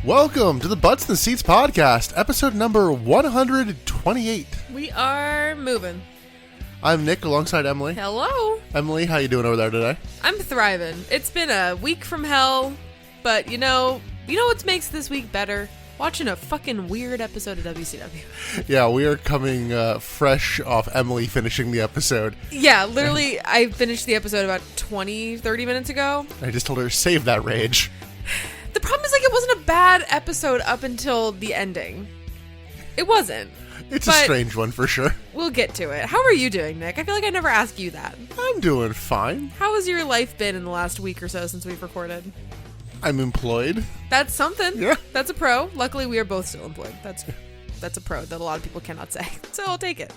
Welcome to the Butts in the Seats podcast, episode number 128. We are moving. I'm Nick alongside Emily. Hello. Emily, how you doing over there today? I'm thriving. It's been a week from hell, but you know what makes this week better? Watching a fucking weird episode of WCW. Yeah, we are coming fresh off Emily finishing the episode. Yeah, literally, I finished the episode about 30 minutes ago. I just told her, save that rage. The problem is, it wasn't a bad episode up until the ending. It wasn't. It's a strange one for sure. We'll get to it. How are you doing, Nick? I feel like I never asked you that. I'm doing fine. How has your life been in the last week or so since we've recorded? I'm employed. That's something. Yeah. That's a pro. Luckily, we are both still employed. That's a pro that a lot of people cannot say. So I'll take it.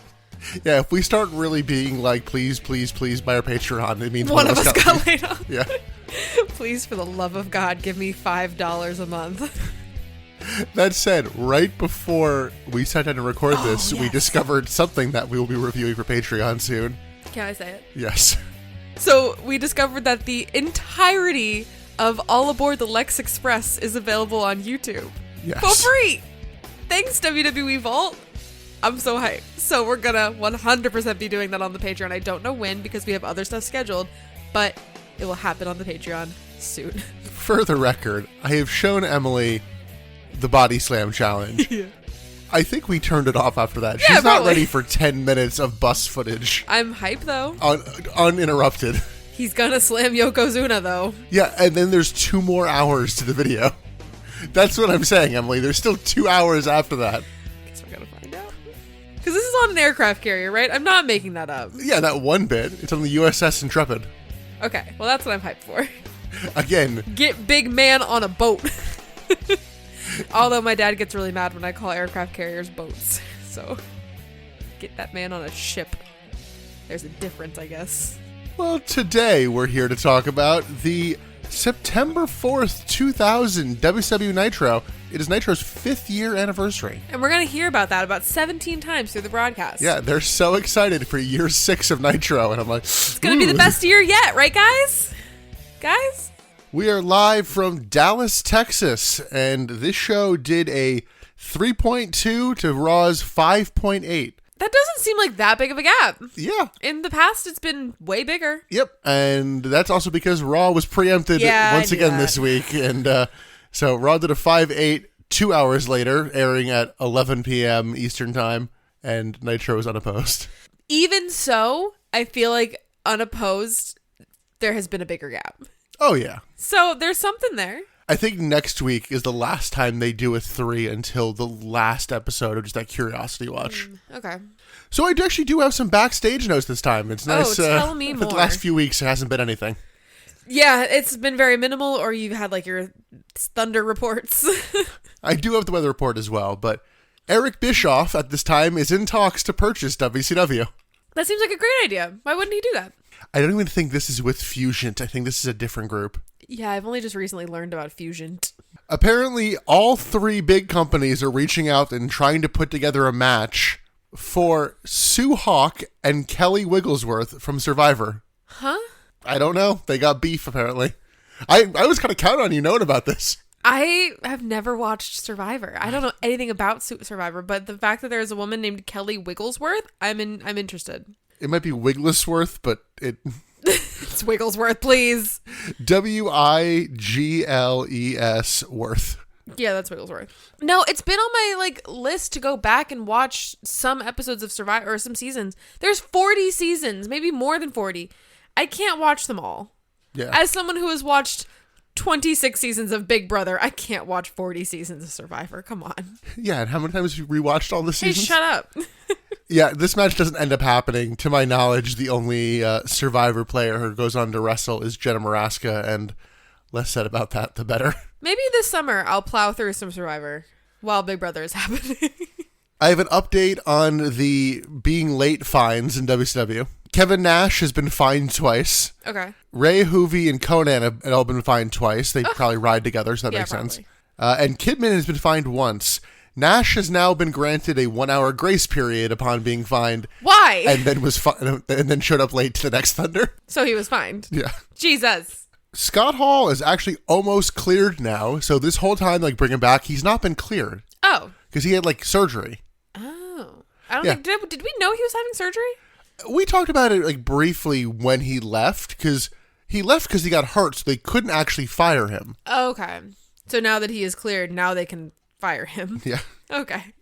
Yeah, if we start really being like, please buy our Patreon, it means one of us got laid off. Yeah. Please, for the love of God, give me $5 a month. That said, right before we sat down to record this, we discovered something that we will be reviewing for Patreon soon. Can I say it? Yes. So we discovered that the entirety of All Aboard the Lex Express is available on YouTube. Yes. For free! Thanks, WWE Vault. I'm so hyped. So we're gonna 100% be doing that on the Patreon. I don't know when because we have other stuff scheduled, but it will happen on the Patreon soon. For the record, I have shown Emily the Body Slam Challenge. Yeah. I think we turned it off after that. Yeah, She's not probably ready for 10 minutes of bus footage. I'm hyped, though. Uninterrupted. He's gonna slam Yokozuna, though. Yeah, and then there's 2 more hours to the video. That's what I'm saying, Emily. There's still 2 hours after that. Guess we're gonna find out. Because this is on an aircraft carrier, right? I'm not making that up. Yeah, that one bit. It's on the USS Intrepid. Okay, well, that's what I'm hyped for. Again. Get big man on a boat. Although my dad gets really mad when I call aircraft carriers boats. So, get that man on a ship. There's a difference, I guess. Well, today we're here to talk about the September 4th, 2000 WCW Nitro. It is Nitro's 5th year anniversary. And we're going to hear about that about 17 times through the broadcast. Yeah, they're so excited for year 6 of Nitro. And I'm like, it's going to be the best year yet, right, guys? Guys? We are live from Dallas, Texas. And this show did a 3.2 to Raw's 5.8. That doesn't seem like that big of a gap. Yeah. In the past, it's been way bigger. Yep. And that's also because Raw was preempted once again this week. And so Raw did a 5.8 2 hours later, airing at 11 p.m. Eastern Time. And Nitro was unopposed. Even so, I feel like unopposed, there has been a bigger gap. Oh, yeah. So there's something there. I think next week is the last time they do a 3 until the last episode of just that Curiosity Watch. Okay. So I actually do have some backstage notes this time. It's nice. Tell me more. For the last few weeks, it hasn't been anything. Yeah, it's been very minimal, or you've had like your thunder reports. I do have the weather report as well, but Eric Bischoff at this time is in talks to purchase WCW. That seems like a great idea. Why wouldn't he do that? I don't even think this is with Fusion. I think this is a different group. Yeah, I've only just recently learned about Fusion. Apparently, all 3 big companies are reaching out and trying to put together a match for Sue Hawk and Kelly Wigglesworth from Survivor. Huh? I don't know. They got beef, apparently. I was kind of counting on you knowing about this. I have never watched Survivor. I don't know anything about Survivor, but the fact that there's a woman named Kelly Wigglesworth, I'm interested. It might be Wigglesworth, but it... It's Wigglesworth, please. Wigles Worth. Yeah, that's Wigglesworth. No, it's been on my list to go back and watch some episodes of Survivor or some seasons. There's 40 seasons, maybe more than 40. I can't watch them all. Yeah. As someone who has watched 26 seasons of Big Brother, I can't watch 40 seasons of Survivor. Come on. Yeah, and how many times have you rewatched all the seasons? Hey, shut up. Yeah, this match doesn't end up happening. To my knowledge, the only Survivor player who goes on to wrestle is Jenna Maraska, and less said about that, the better. Maybe this summer I'll plow through some Survivor while Big Brother is happening. I have an update on the being late fines in WCW. Kevin Nash has been fined twice. Okay. Ray Hoovy and Conan have all been fined twice. They probably ride together, so that makes sense. And Kidman has been fined once. Nash has now been granted a 1-hour grace period upon being fined. Why? And then showed up late to the next Thunder. So he was fined. Yeah. Jesus. Scott Hall is actually almost cleared now. So this whole time, like, bring him back, he's not been cleared. Oh. Because he had, like, surgery. Oh. I don't think, did we know he was having surgery? We talked about it, like, briefly when he left, because he left because he got hurt, so they couldn't actually fire him. Okay. So now that he is cleared, now they can fire him. Yeah. Okay.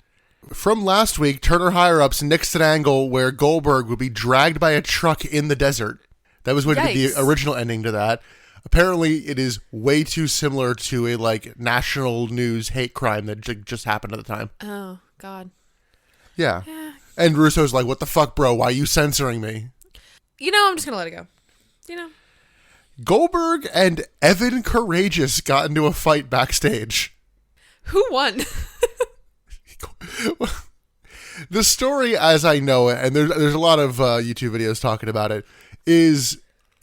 From last week, Turner higher-ups nixed an angle where Goldberg would be dragged by a truck in the desert. That was going to be the original ending to that. Apparently, it is way too similar to a, like, national news hate crime that just happened at the time. Oh, God. Yeah. And Russo's like, what the fuck, bro? Why are you censoring me? You know, I'm just going to let it go. You know? Goldberg and Evan Courageous got into a fight backstage. Who won? The story, as I know it, and there's a lot of YouTube videos talking about it, is...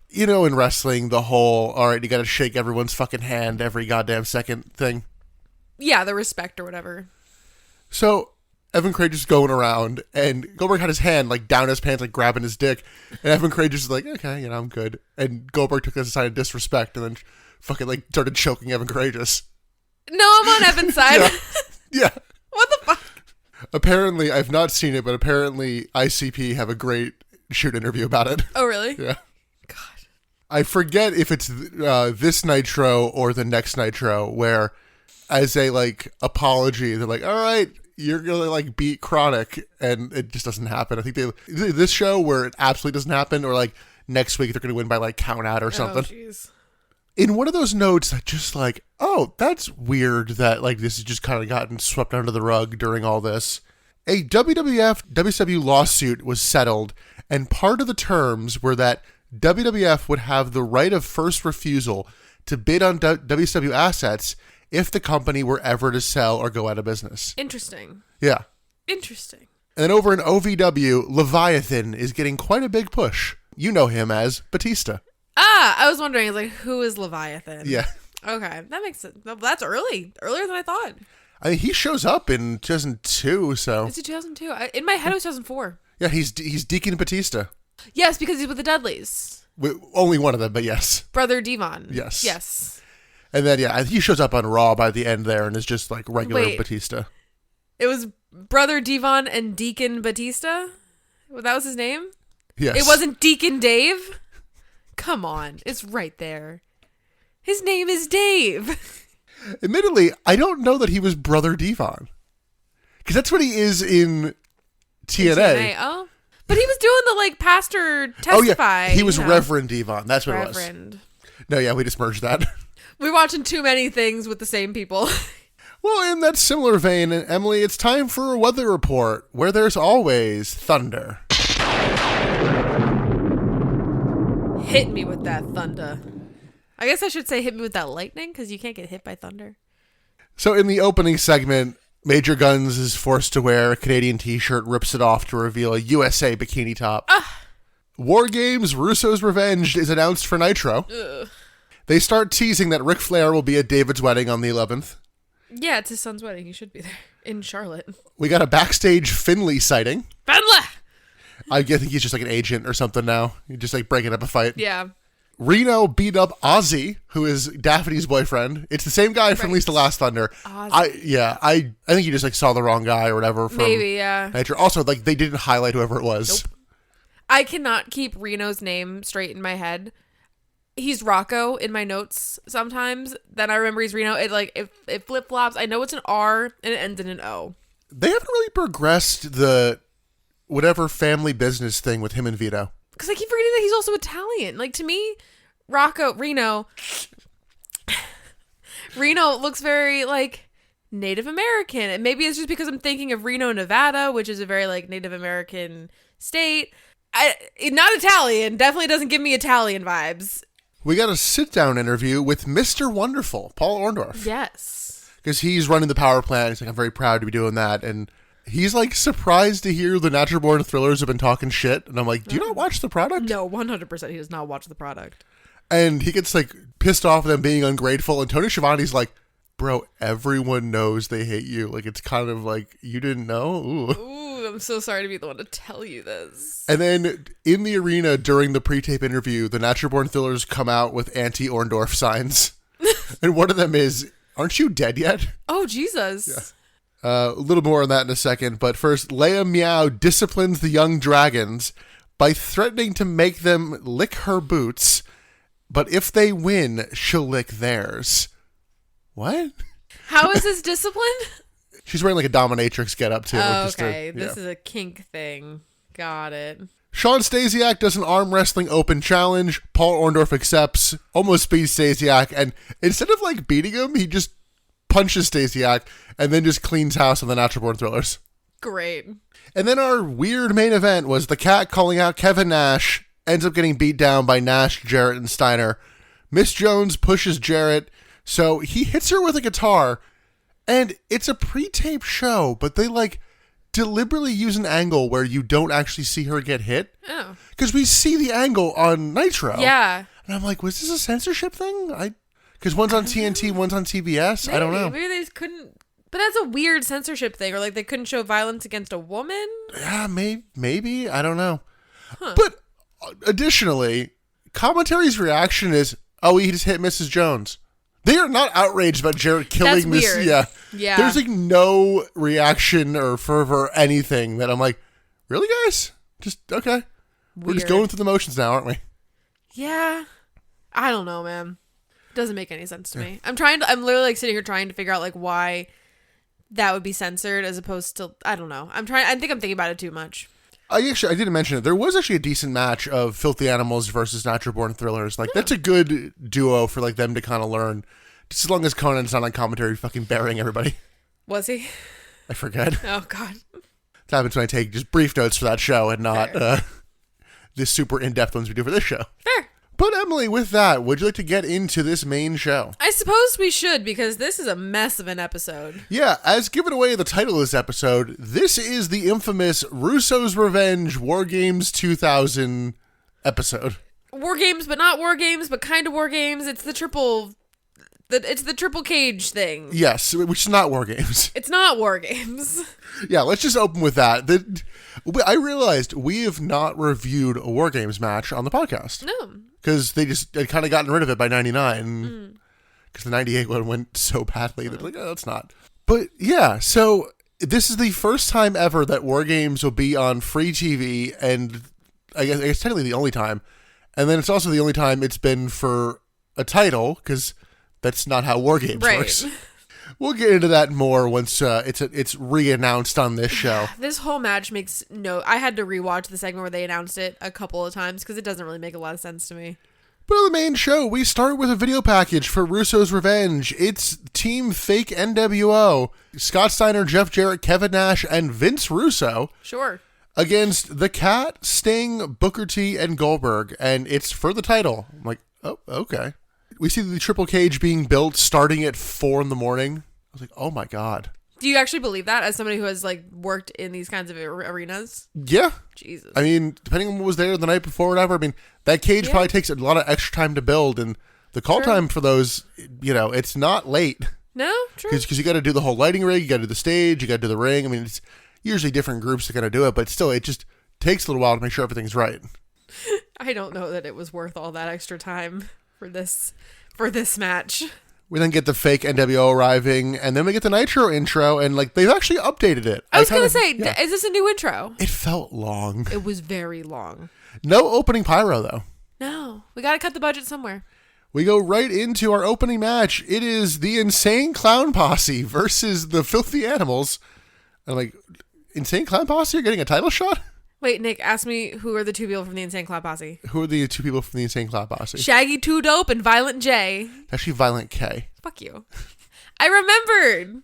You know, in wrestling, the whole, all right, you got to shake everyone's fucking hand every goddamn second thing. Yeah, the respect or whatever. So, Evan Courageous is going around, and Goldberg had his hand, like, down his pants, like, grabbing his dick. And Evan Courageous is like, okay, you know, I'm good. And Goldberg took this as a sign of disrespect, and then fucking, like, started choking Evan Courageous. No, I'm on Evan's side. Yeah. What the fuck? Apparently, I've not seen it, but apparently ICP have a great shoot interview about it. Oh, really? Yeah. God. I forget if it's this Nitro or the next Nitro where, as a, like, apology, they're like, all right, you're going to, like, beat Chronic, and it just doesn't happen. I think this show where it absolutely doesn't happen, or, like, next week they're going to win by, like, count out or something. Oh, jeez. In one of those notes that just, like, oh, that's weird that, like, this has just kind of gotten swept under the rug during all this. A WWF-WCW lawsuit was settled, and part of the terms were that WWF would have the right of first refusal to bid on WCW assets if the company were ever to sell or go out of business. Interesting. Yeah. Interesting. And then over in OVW, Leviathan is getting quite a big push. You know him as Batista. Ah, I was wondering, like, who is Leviathan? Yeah. Okay, that makes sense. That's early. Earlier than I thought. I mean, he shows up in 2002, so... Is it 2002? In my head, it was 2004. Yeah, he's Deacon Batista. Yes, because he's with the Dudleys. Only one of them, but yes. Brother Devon. Yes. Yes. And then, yeah, he shows up on Raw by the end there and is just like regular Batista. It was Brother Devon and Deacon Batista? Well, that was his name? Yes. It wasn't Deacon Dave? Come on. It's right there. His name is Dave. Admittedly, I don't know that he was Brother Devon. Because that's what he is in TNA. Oh. But he was doing the, like, pastor testify. Oh, yeah. He was Reverend Devon. That's what it was. Reverend. No, yeah, we just merged that. We're watching too many things with the same people. Well, in that similar vein, Emily, it's time for a weather report where there's always thunder. Hit me with that thunder. I guess I should say hit me with that lightning, because you can't get hit by thunder. So in the opening segment, Major Guns is forced to wear a Canadian t-shirt, rips it off to reveal a USA bikini top. War Games Russo's Revenge is announced for Nitro. Ugh. They start teasing that Ric Flair will be at David's wedding on the 11th. Yeah, it's his son's wedding. He should be there. In Charlotte. We got a backstage Finley sighting. Finley! I think he's just like an agent or something now. He's just like breaking up a fight. Yeah. Reno beat up Ozzy, who is Daphne's boyfriend. It's the same guy from At Least the Last Thunder. Ozzy. I think he just like saw the wrong guy or whatever. From Maybe, yeah. Nitro. Also, like they didn't highlight whoever it was. Nope. I cannot keep Reno's name straight in my head. He's Rocco in my notes sometimes. Then I remember he's Reno. It flip flops. I know it's an R and it ends in an O. They haven't really progressed the whatever family business thing with him and Vito. Because I keep forgetting that he's also Italian. Like, to me, Reno looks very, like, Native American. And maybe it's just because I'm thinking of Reno, Nevada, which is a very, like, Native American state. Not Italian. Definitely doesn't give me Italian vibes. We got a sit-down interview with Mr. Wonderful, Paul Orndorff. Yes. Because he's running the power plant. He's like, I'm very proud to be doing that. And he's like surprised to hear the Natural Born Thrillers have been talking shit. And I'm like, do you not watch the product? No, 100% he does not watch the product. And he gets like pissed off at them being ungrateful. And Tony Schiavone's like, bro, everyone knows they hate you. Like, it's kind of like, you didn't know? Ooh, I'm so sorry to be the one to tell you this. And then in the arena during the pre-tape interview, the Natural Born Thrillers come out with anti-Orndorff signs. And one of them is, aren't you dead yet? Oh, Jesus. Yeah. A little more on that in a second. But first, Leia Meow disciplines the young dragons by threatening to make them lick her boots. But if they win, she'll lick theirs. What? How is this discipline? She's wearing like a dominatrix getup too. Oh, okay. This is a kink thing. Got it. Sean Stasiak does an arm wrestling open challenge. Paul Orndorff accepts, almost beats Stasiak, and instead of like beating him, he just punches Stasiak and then just cleans house on the Natural Born Thrillers. Great. And then our weird main event was the Cat calling out Kevin Nash, ends up getting beat down by Nash, Jarrett, and Steiner. Miss Jones pushes Jarrett, so he hits her with a guitar, and it's a pre-tape show, but they like deliberately use an angle where you don't actually see her get hit. Oh. Because we see the angle on Nitro. Yeah. And I'm like, was this a censorship thing? Because one's on TNT, one's on TBS. I don't know. Maybe they just couldn't. But that's a weird censorship thing. Or like they couldn't show violence against a woman? Yeah, maybe. I don't know. Huh. But additionally, commentary's reaction is, oh, he just hit Mrs. Jones. They are not outraged about Jarrett killing Miss. Weird. Yeah. There's like no reaction or fervor or anything that I'm like, really, guys? Just okay. We're just going through the motions now, aren't we? Yeah. I don't know, man. Doesn't make any sense to me. I'm literally like sitting here trying to figure out like why that would be censored as opposed to, I don't know. I think I'm thinking about it too much. I didn't mention it. There was actually a decent match of Filthy Animals versus Natural Born Thrillers. Like, that's a good duo for like them to kind of learn. Just as long as Conan's not on commentary fucking burying everybody. Was he? I forget. Oh, God. It happens when I take just brief notes for that show and not the super in-depth ones we do for this show. Fair. But Emily, with that, would you like to get into this main show? I suppose we should, because this is a mess of an episode. Yeah, as given away the title of this episode, this is the infamous Russo's Revenge War Games 2000 episode. War games, but not war games, but kind of war games. It's the triple cage thing. Yes, which is not War Games. It's not War Games. Yeah, let's just open with that. I realized we have not reviewed a War Games match on the podcast. No. Because they had kind of gotten rid of it by 99. Because the 98 one went so badly. They're like, oh, it's not. But yeah, so this is the first time ever that War Games will be on free TV. And I guess technically the only time. And then it's also the only time it's been for a title. Because that's not how War Games works. We'll get into that more once it's re-announced on this show. This whole match makes I had to rewatch the segment where they announced it a couple of times because it doesn't really make a lot of sense to me. But on the main show, we start with a video package for Russo's Revenge. It's Team Fake NWO, Scott Steiner, Jeff Jarrett, Kevin Nash, and Vince Russo. Sure. Against The Cat, Sting, Booker T, and Goldberg. And it's for the title. I'm like, oh, okay. We see the triple cage being built starting at 4 a.m. I was like, oh my God. Do you actually believe that as somebody who has like worked in these kinds of arenas? Yeah. Jesus. I mean, depending on what was there the night before or whatever, I mean, that cage probably takes a lot of extra time to build, and the call time for those, it's not late. No, true. Because you got to do the whole lighting rig, you got to do the stage, you got to do the ring. I mean, it's usually different groups that got to do it, but still, it just takes a little while to make sure everything's right. I don't know that it was worth all that extra time for this match. We then get the fake NWO arriving, and then we get the Nitro intro, and like they've actually updated it. I was going to say, is this a new intro? It felt long. It was very long. No opening pyro, though. No. We got to cut the budget somewhere. We go right into our opening match. It is the Insane Clown Posse versus the Filthy Animals. I'm like, Insane Clown Posse? You're getting a title shot? Wait, Nick, ask me who are the two people from the Insane Clown Posse? Who are the two people from the Insane Clown Posse? Shaggy 2 Dope and Violent J. Actually, Violent K. Fuck you. I remembered.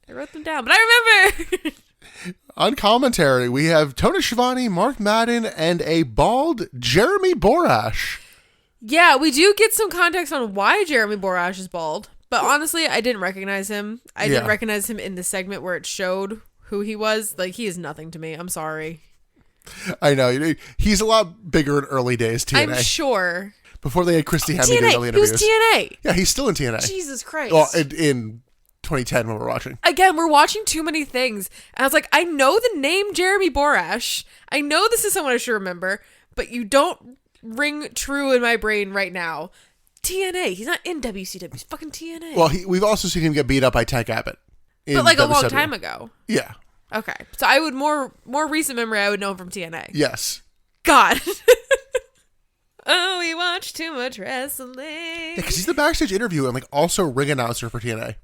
I wrote them down, but I remember. On commentary, we have Tony Schiavone, Mark Madden, and a bald Jeremy Borash. Yeah, we do get some context on why Jeremy Borash is bald. But honestly, I didn't recognize him. I didn't recognize him in the segment where it showed who he was. Like, he is nothing to me. I'm sorry. I know. He's a lot bigger in early days, TNA. I'm sure. Before they had Christy Hemme doing early interviews. He was TNA. Yeah, he's still in TNA. Jesus Christ. Well, in 2010 when we're watching. Again, we're watching too many things. And I was like, I know the name Jeremy Borash. I know this is someone I should remember, but you don't ring true in my brain right now. TNA. He's not in WCW. He's fucking TNA. Well, we've also seen him get beat up by Tank Abbott. But like WCW. A long time ago. Yeah. Okay. So I would more recent memory, I would know him from TNA. Yes. God. Oh, we watch too much wrestling. Yeah, because he's the backstage interview and like also ring announcer for TNA.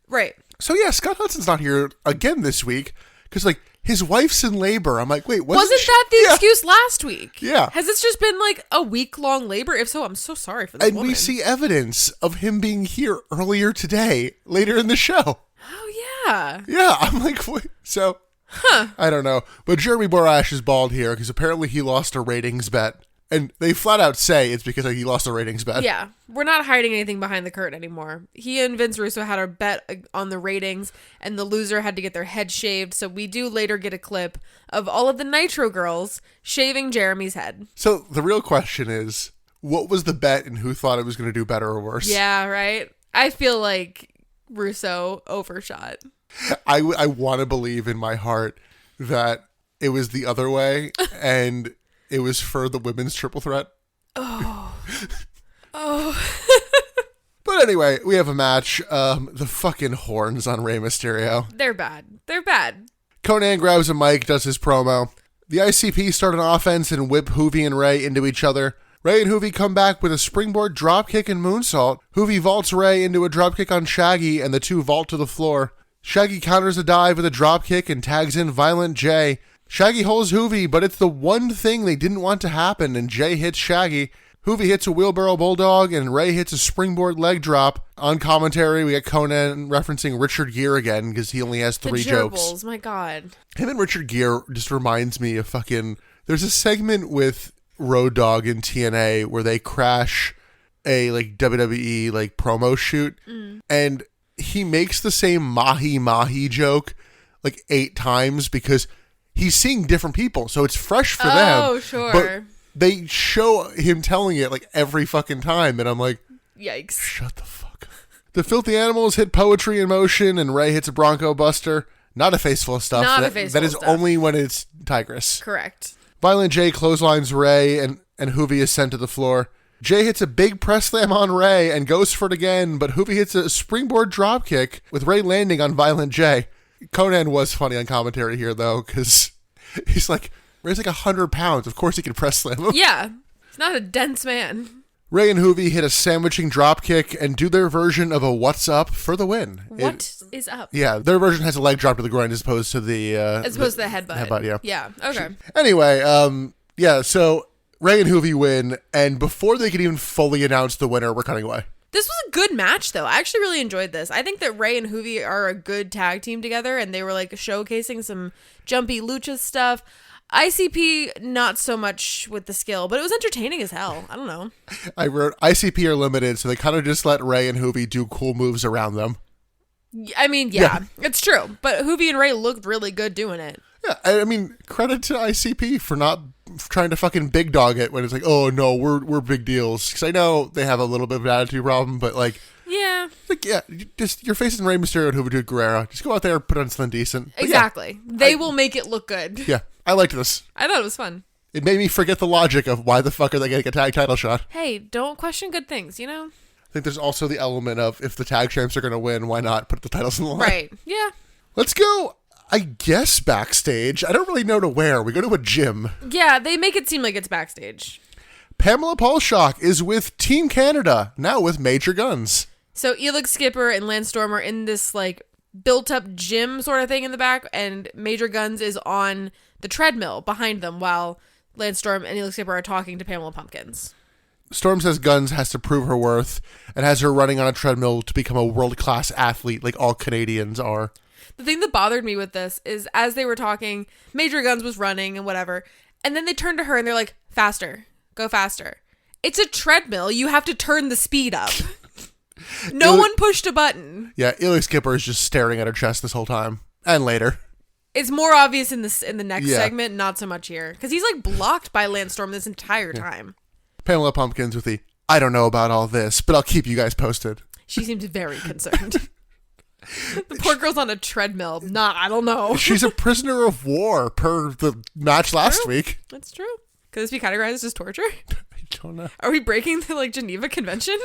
Right. So yeah, Scott Hudson's not here again this week because like his wife's in labor. I'm like, wait, wasn't that the excuse last week? Yeah. Has this just been like a week-long labor? If so, I'm so sorry for this woman. And we see evidence of him being here earlier today, later in the show. Oh yeah. Yeah, I'm like, wait, so I don't know. But Jeremy Borash is bald here because apparently he lost a ratings bet. And they flat out say it's because he lost a ratings bet. Yeah. We're not hiding anything behind the curtain anymore. He and Vince Russo had a bet on the ratings, and the loser had to get their head shaved. So we do later get a clip of all of the Nitro girls shaving Jeremy's head. So the real question is, what was the bet and who thought it was going to do better or worse? Yeah, right? I feel like Russo overshot. I want to believe in my heart that it was the other way, and... it was for the women's triple threat. Oh. But anyway, we have a match. The fucking horns on Rey Mysterio. They're bad. Conan grabs a mic, does his promo. The ICP start an offense and whip Hoovy and Rey into each other. Rey and Hoovy come back with a springboard dropkick and moonsault. Hoovy vaults Rey into a dropkick on Shaggy, and the two vault to the floor. Shaggy counters a dive with a dropkick and tags in Violent J. Shaggy holds Hoovy, but it's the one thing they didn't want to happen, and Jay hits Shaggy. Hoovy hits a wheelbarrow bulldog, and Rey hits a springboard leg drop. On commentary, we get Conan referencing Richard Gere again, because he only has 3 jokes. My God. Him and Richard Gere just reminds me of fucking... There's a segment with Road Dogg in TNA where they crash a like WWE like promo shoot, and he makes the same mahi mahi joke like 8 times because... he's seeing different people, so it's fresh for them. Oh, sure. But they show him telling it like every fucking time, and I'm like, yikes. Shut the fuck up. The Filthy Animals hit Poetry in Motion, and Rey hits a Bronco Buster. Not a face full of stuff. That is only when it's Tigress. Correct. Violent J clotheslines Rey, and Hoovy is sent to the floor. Jay hits a big press slam on Rey and goes for it again, but Hoovy hits a springboard dropkick with Rey landing on Violent J. Conan was funny on commentary here, though, because he's like, Rey's like 100 pounds. Of course he can press slam him. Yeah. He's not a dense man. Rey and Hoovy hit a sandwiching dropkick and do their version of a what's up for the win. What is up? Yeah, their version has a leg drop to the groin as opposed to the... as opposed to the headbutt. Headbutt, yeah. Yeah, okay. Anyway, yeah, so Rey and Hoovy win, and before they could even fully announce the winner, we're cutting away. This was a good match, though. I actually really enjoyed this. I think that Rey and Hoovy are a good tag team together, and they were like showcasing some jumpy lucha stuff. ICP, not so much with the skill, but it was entertaining as hell. I don't know. I wrote, ICP are limited, so they kind of just let Rey and Hoovy do cool moves around them. I mean, yeah, it's true. But Hoovy and Rey looked really good doing it. Yeah, I mean, credit to ICP for not trying to fucking big dog it when it's like, oh no, we're big deals. Because I know they have a little bit of an attitude problem, but like, yeah, just you're facing Rey Mysterio and Juventud Guerrera. Just go out there and put on something decent. But exactly, they will make it look good. Yeah, I liked this. I thought it was fun. It made me forget the logic of why the fuck are they getting a tag title shot. Hey, don't question good things, you know. I think there's also the element of if the tag champs are going to win, why not put the titles in the line? Right. Yeah. Let's go. I guess backstage. I don't really know to where. We go to a gym. Yeah, they make it seem like it's backstage. Pamela Paulshock is with Team Canada, now with Major Guns. So Elix Skipper and Lance Storm are in this like built-up gym sort of thing in the back, and Major Guns is on the treadmill behind them while Lance Storm and Elix Skipper are talking to Pamela Pumpkins. Storm says Guns has to prove her worth and has her running on a treadmill to become a world-class athlete like all Canadians are. The thing that bothered me with this is as they were talking, Major Guns was running and whatever, and then they turned to her and they're like, faster, go faster. It's a treadmill. You have to turn the speed up. No one pushed a button. Yeah, Elix Skipper is just staring at her chest this whole time. And later. It's more obvious in the next segment, not so much here. Because he's like blocked by Lance Storm this entire time. Pamela Pumpkins with the, I don't know about all this, but I'll keep you guys posted. She seems very concerned. The poor girl's on a treadmill. I don't know. She's a prisoner of war per the match last week. That's true. Could this be categorized as torture? I don't know. Are we breaking the Geneva Convention?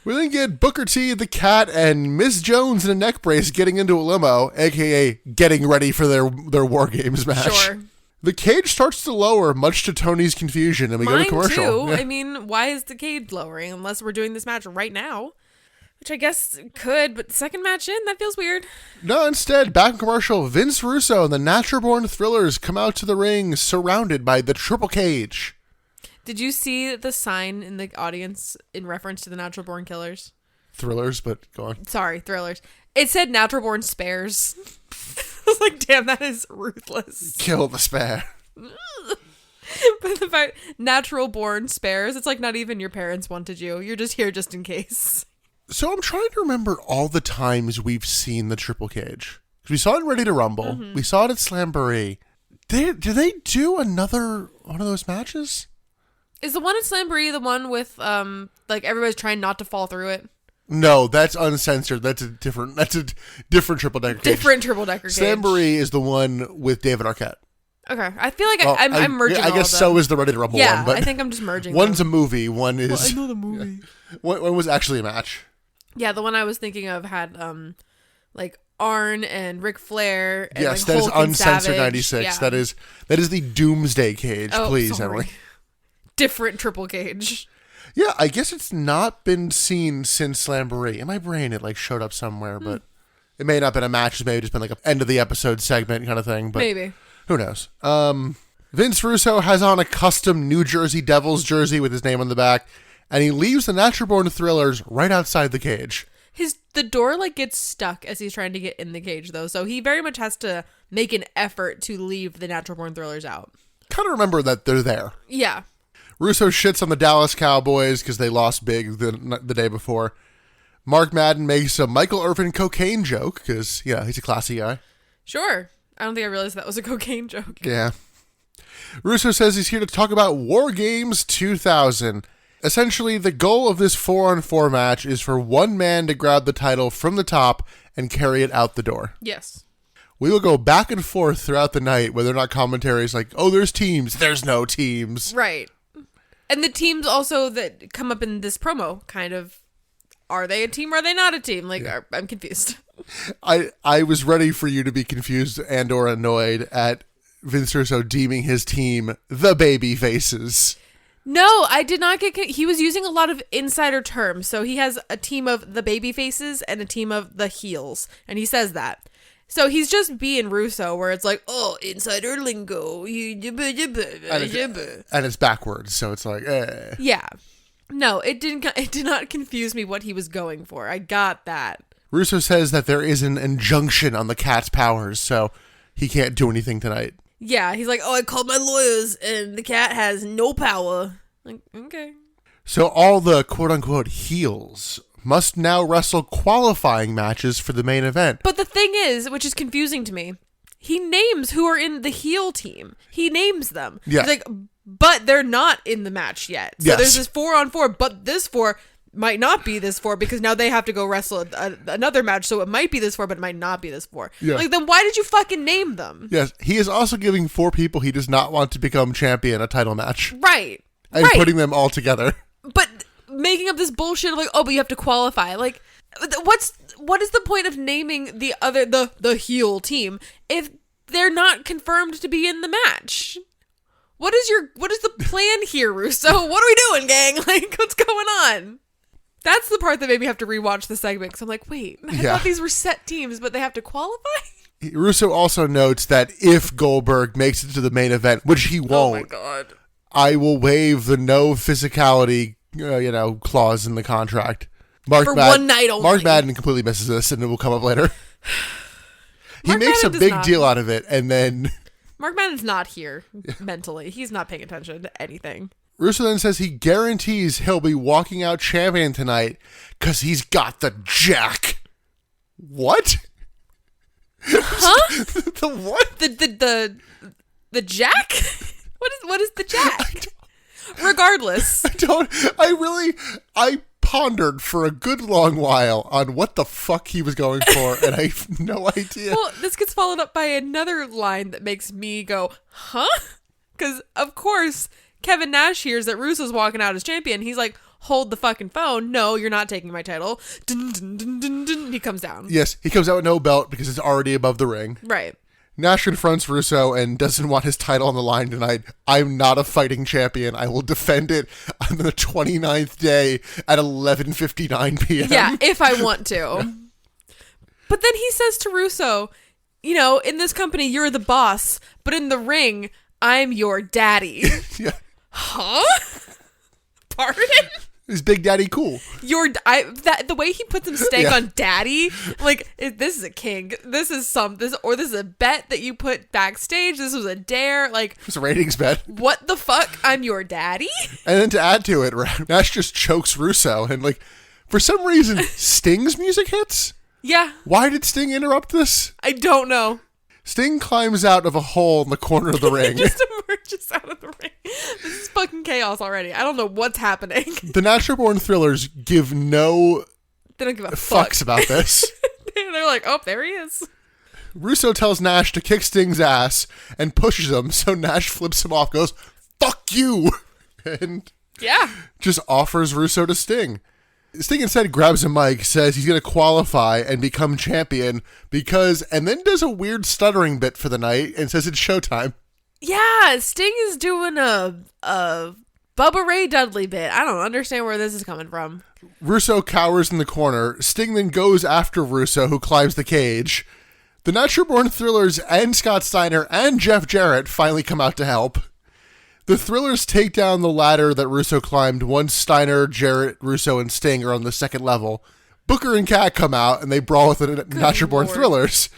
We then get Booker T, the Cat, and Miss Jones in a neck brace getting into a limo, aka getting ready for their War Games match. Sure. The cage starts to lower, much to Tony's confusion, and we go to commercial. Too. Yeah. I mean, why is the cage lowering unless we're doing this match right now? Which I guess could, but second match in, that feels weird. No, instead, back in commercial, Vince Russo and the Natural Born Thrillers come out to the ring surrounded by the triple cage. Did you see the sign in the audience in reference to the Natural Born Killers? Thrillers, but go on. Sorry, Thrillers. It said Natural Born Spares. I was like, damn, that is ruthless. Kill the spare. But the fact, Natural Born Spares, it's like not even your parents wanted you. You're just here just in case. So I'm trying to remember all the times we've seen the triple cage. We saw it in Ready to Rumble. Mm-hmm. We saw it at Slamboree. Do they do another one of those matches? Is the one at Slamboree the one with everybody's trying not to fall through it? No, that's uncensored. That's a different triple decker cage. Different triple decker cage. Slamboree is the one with David Arquette. Okay, I feel like I'm merging. I guess so is the Ready to Rumble one. But I think I'm just merging. One's a movie. One is. Well, I know the movie. Yeah. One was actually a match. Yeah, the one I was thinking of had Arn and Ric Flair. And, yes, that Hulk is uncensored 96. Yeah. That is the Doomsday cage. Please, sorry. Emily. Different triple cage. Yeah, I guess it's not been seen since Slamboree. In my brain, it showed up somewhere, but it may not have been a match. It may have just been an end of the episode segment kind of thing. But maybe. Who knows? Vince Russo has on a custom New Jersey Devils jersey with his name on the back, and he leaves the Natural Born Thrillers right outside the cage. The door gets stuck as he's trying to get in the cage though, so he very much has to make an effort to leave the Natural Born Thrillers out. Kind of remember that they're there. Yeah. Russo shits on the Dallas Cowboys because they lost big the day before. Mark Madden makes a Michael Irvin cocaine joke because, he's a classy guy. Sure. I don't think I realized that was a cocaine joke. Yeah. Russo says he's here to talk about War Games 2000. Essentially, the goal of this 4-on-4 match is for one man to grab the title from the top and carry it out the door. Yes. We will go back and forth throughout the night, whether or not commentary is there's teams. There's no teams. Right. And the teams also that come up in this promo kind of, are they a team or are they not a team? I'm confused. I was ready for you to be confused and or annoyed at Vince Russo deeming his team the Baby Faces. No, I did not get... He was using a lot of insider terms. So he has a team of the Baby Faces and a team of the heels. And he says that. So he's just being Russo, where it's insider lingo. And it's backwards, so it's Yeah. No, it did not confuse me what he was going for. I got that. Russo says that there is an injunction on the cat's powers, so he can't do anything tonight. Yeah, he's I called my lawyers, and the cat has no power. Okay. So all the quote-unquote heels must now wrestle qualifying matches for the main event. But the thing is, which is confusing to me, he names who are in the heel team. He names them. Yeah. He's but they're not in the match yet. So there's this 4-on-4, but this 4 might not be this 4 because now they have to go wrestle another match. So it might be this 4, but it might not be this 4. Yeah. Then why did you fucking name them? Yes. He is also giving 4 people he does not want to become champion a title match. Right. And putting them all together. But making up this bullshit of but you have to qualify. What is the point of naming the heel team if they're not confirmed to be in the match? What is the plan here, Russo? What are we doing, gang? What's going on? That's the part that made me have to rewatch the segment because I'm wait, I thought these were set teams, but they have to qualify? Russo also notes that if Goldberg makes it to the main event, which he won't, oh my God, I will waive the no physicality clause in the contract. One night only. Mark Madden completely misses this, and it will come up later. He makes a big deal out of it, and then... Mark Madden's not here mentally. He's not paying attention to anything. Russo then says he guarantees he'll be walking out champion tonight because he's got the jack. What? Huh? The what? The jack? What is the jack? Regardless. I pondered for a good long while on what the fuck he was going for, and I have no idea. Well, this gets followed up by another line that makes me go, huh? Because, of course, Kevin Nash hears that Russo's walking out as champion. He's like, hold the fucking phone. No, you're not taking my title. Dun, dun, dun, dun, dun. He comes down. Yes, he comes out with no belt because it's already above the ring. Right. Nash confronts Russo and doesn't want his title on the line tonight. I'm not a fighting champion. I will defend it on the 29th day at 11:59 p.m. Yeah, if I want to. But then he says to Russo, you know, in this company, you're the boss, but in the ring, I'm your daddy. Yeah. Huh? Pardon? Is Big Daddy cool? The way he puts some stake on daddy, like, this is a king. This is a bet that you put backstage. This was a dare. Like, It's a ratings bet. What the fuck? I'm your daddy? And then to add to it, Nash just chokes Russo, and like, for some reason, Sting's music hits? Yeah. Why did Sting interrupt this? I don't know. Sting climbs out of a hole in the corner of the ring. Just emerges out of the ring. This is fucking chaos already. I don't know what's happening. The Natural-born Thrillers give no They don't give a fuck fucks about this. They're like, oh, there he is. Russo tells Nash to kick Sting's ass and pushes him, so Nash flips him off, goes, fuck you, and just offers Russo to Sting. Sting instead grabs a mic, says he's going to qualify and become champion and then does a weird stuttering bit for the night and says it's showtime. Yeah, Sting is doing a Bubba Ray Dudley bit. I don't understand where this is coming from. Russo cowers in the corner. Sting then goes after Russo, who climbs the cage. The Natural-born Thrillers and Scott Steiner and Jeff Jarrett finally come out to help. The Thrillers take down the ladder that Russo climbed once Steiner, Jarrett, Russo, and Sting are on the second level. Booker and Kat come out, and they brawl with the Natural-born Thrillers.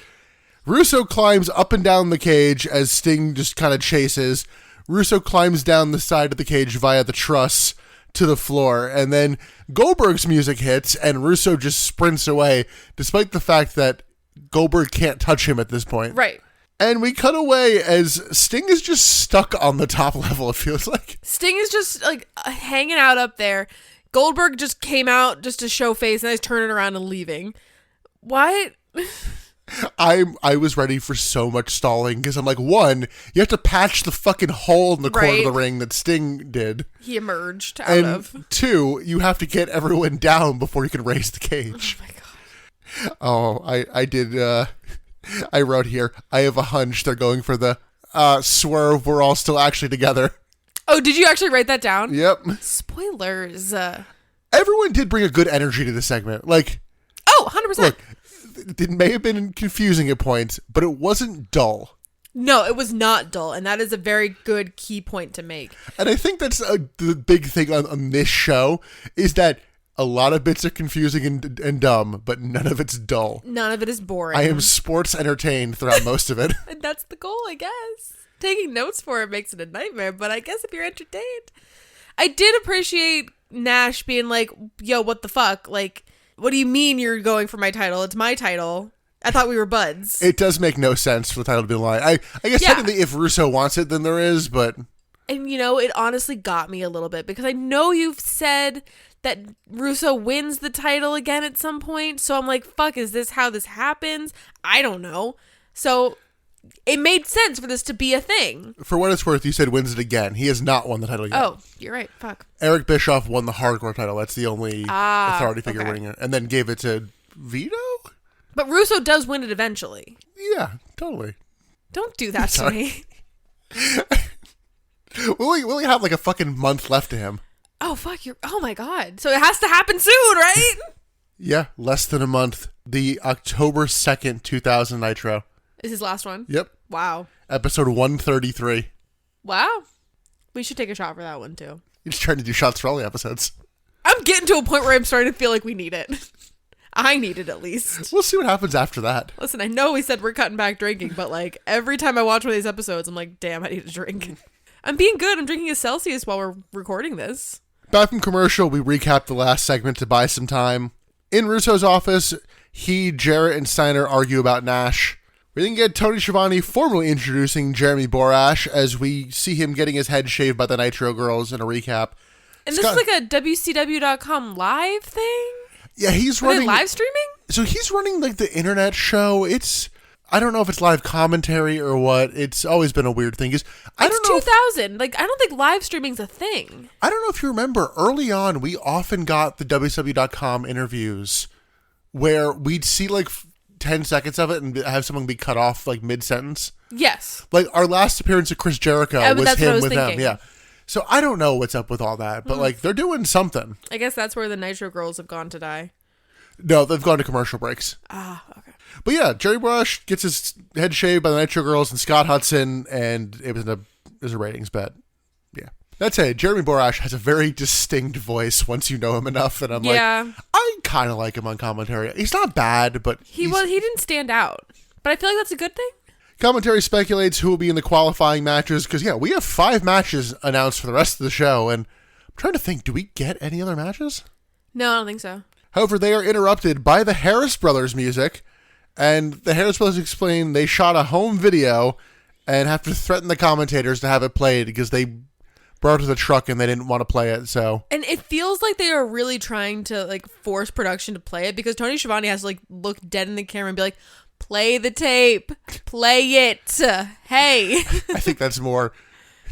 Russo climbs up and down the cage as Sting just kind of chases. Russo climbs down the side of the cage via the truss to the floor, and then Goldberg's music hits, and Russo just sprints away, despite the fact that Goldberg can't touch him at this point. Right. And we cut away as Sting is just stuck on the top level, it feels like. Sting is just, like, hanging out up there. Goldberg just came out just to show face, and he's turning around and leaving. What? I was ready for so much stalling, because I'm like, one, you have to patch the fucking hole in the corner of the ring that Sting did. He emerged out of. And two, you have to get everyone down before you can raise the cage. Oh, my God. Oh, I did... I wrote here, I have a hunch they're going for the swerve, we're all still actually together. Oh, did you actually write that down? Yep. Spoilers. Everyone did bring a good energy to the segment. Like, oh, 100%. Look, it may have been confusing at points, but it wasn't dull. No, it was not dull, and that is a very good key point to make. And I think that's the big thing on this show, is that a lot of bits are confusing and dumb, but none of it's dull. None of it is boring. I am sports entertained throughout most of it. And that's the goal, I guess. Taking notes for it makes it a nightmare, but I guess if you're entertained. I did appreciate Nash being like, yo, what the fuck? Like, what do you mean you're going for my title? It's my title. I thought we were buds. It does make no sense for the title to be on the line. I guess technically if Russo wants it, then there is, but... And, you know, it honestly got me a little bit, because I know you've said that Russo wins the title again at some point. So I'm like, fuck, is this how this happens? I don't know. So it made sense for this to be a thing. For what it's worth, you said wins it again. He has not won the title yet. Oh, you're right. Fuck. Eric Bischoff won the hardcore title. That's the only authority figure winning it. And then gave it to Vito? But Russo does win it eventually. Yeah, totally. Don't do that to me. We'll only have like a fucking month left to him. Oh, fuck. Oh, my God. So it has to happen soon, right? Yeah, less than a month. The October 2nd, 2000 Nitro. Is his last one? Yep. Wow. Episode 133. Wow. We should take a shot for that one, too. You're just trying to do shots for all the episodes. I'm getting to a point where I'm starting to feel like we need it. I need it, at least. We'll see what happens after that. Listen, I know we said we're cutting back drinking, but, like, every time I watch one of these episodes, I'm like, damn, I need a drink. I'm being good. I'm drinking a Celsius while we're recording this. Back from commercial, we recap the last segment to buy some time. In Russo's office, Jarrett, and Steiner argue about Nash. We then get Tony Schiavone formally introducing Jeremy Borash as we see him getting his head shaved by the Nitro girls in a recap. And this is like a WCW.com live thing? Yeah, he's running... live streaming? So he's running like the internet show. I don't know if it's live commentary or what. It's always been a weird thing. It's 2000. I don't think live streaming's a thing. I don't know if you remember, early on, we often got the WCW.com interviews where we'd see like 10 seconds of it and have someone be cut off like mid-sentence. Yes. Like our last appearance of Chris Jericho was him with them. Yeah. So I don't know what's up with all that, but like they're doing something. I guess that's where the Nitro girls have gone to die. No, they've gone to commercial breaks. Ah, okay. But yeah, Jerry Borash gets his head shaved by the Nitro girls and Scott Hudson, and it was a ratings bet. Yeah. That's it. Jeremy Borash has a very distinct voice once you know him enough, and I'm like, I kind of like him on commentary. He's not bad, but he didn't stand out. But I feel like that's a good thing. Commentary speculates who will be in the qualifying matches, because we have 5 matches announced for the rest of the show, and I'm trying to think, do we get any other matches? No, I don't think so. However, they are interrupted by the Harris Brothers music, and the Harris Brothers explain they shot a home video and have to threaten the commentators to have it played because they brought it to the truck and they didn't want to play it. So, and it feels like they are really trying to like force production to play it, because Tony Schiavone has to like look dead in the camera and be like, play the tape, play it, hey. I think that's more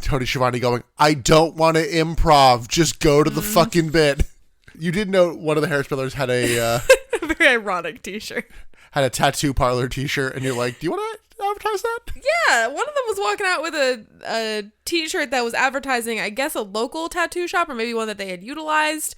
Tony Schiavone going, I don't want to improv, just go to the fucking bit. You did know one of the Harris Brothers had a very ironic t-shirt. Had a tattoo parlor t-shirt, and you're like, do you want to advertise that? Yeah, one of them was walking out with a t-shirt that was advertising, I guess, a local tattoo shop, or maybe one that they had utilized,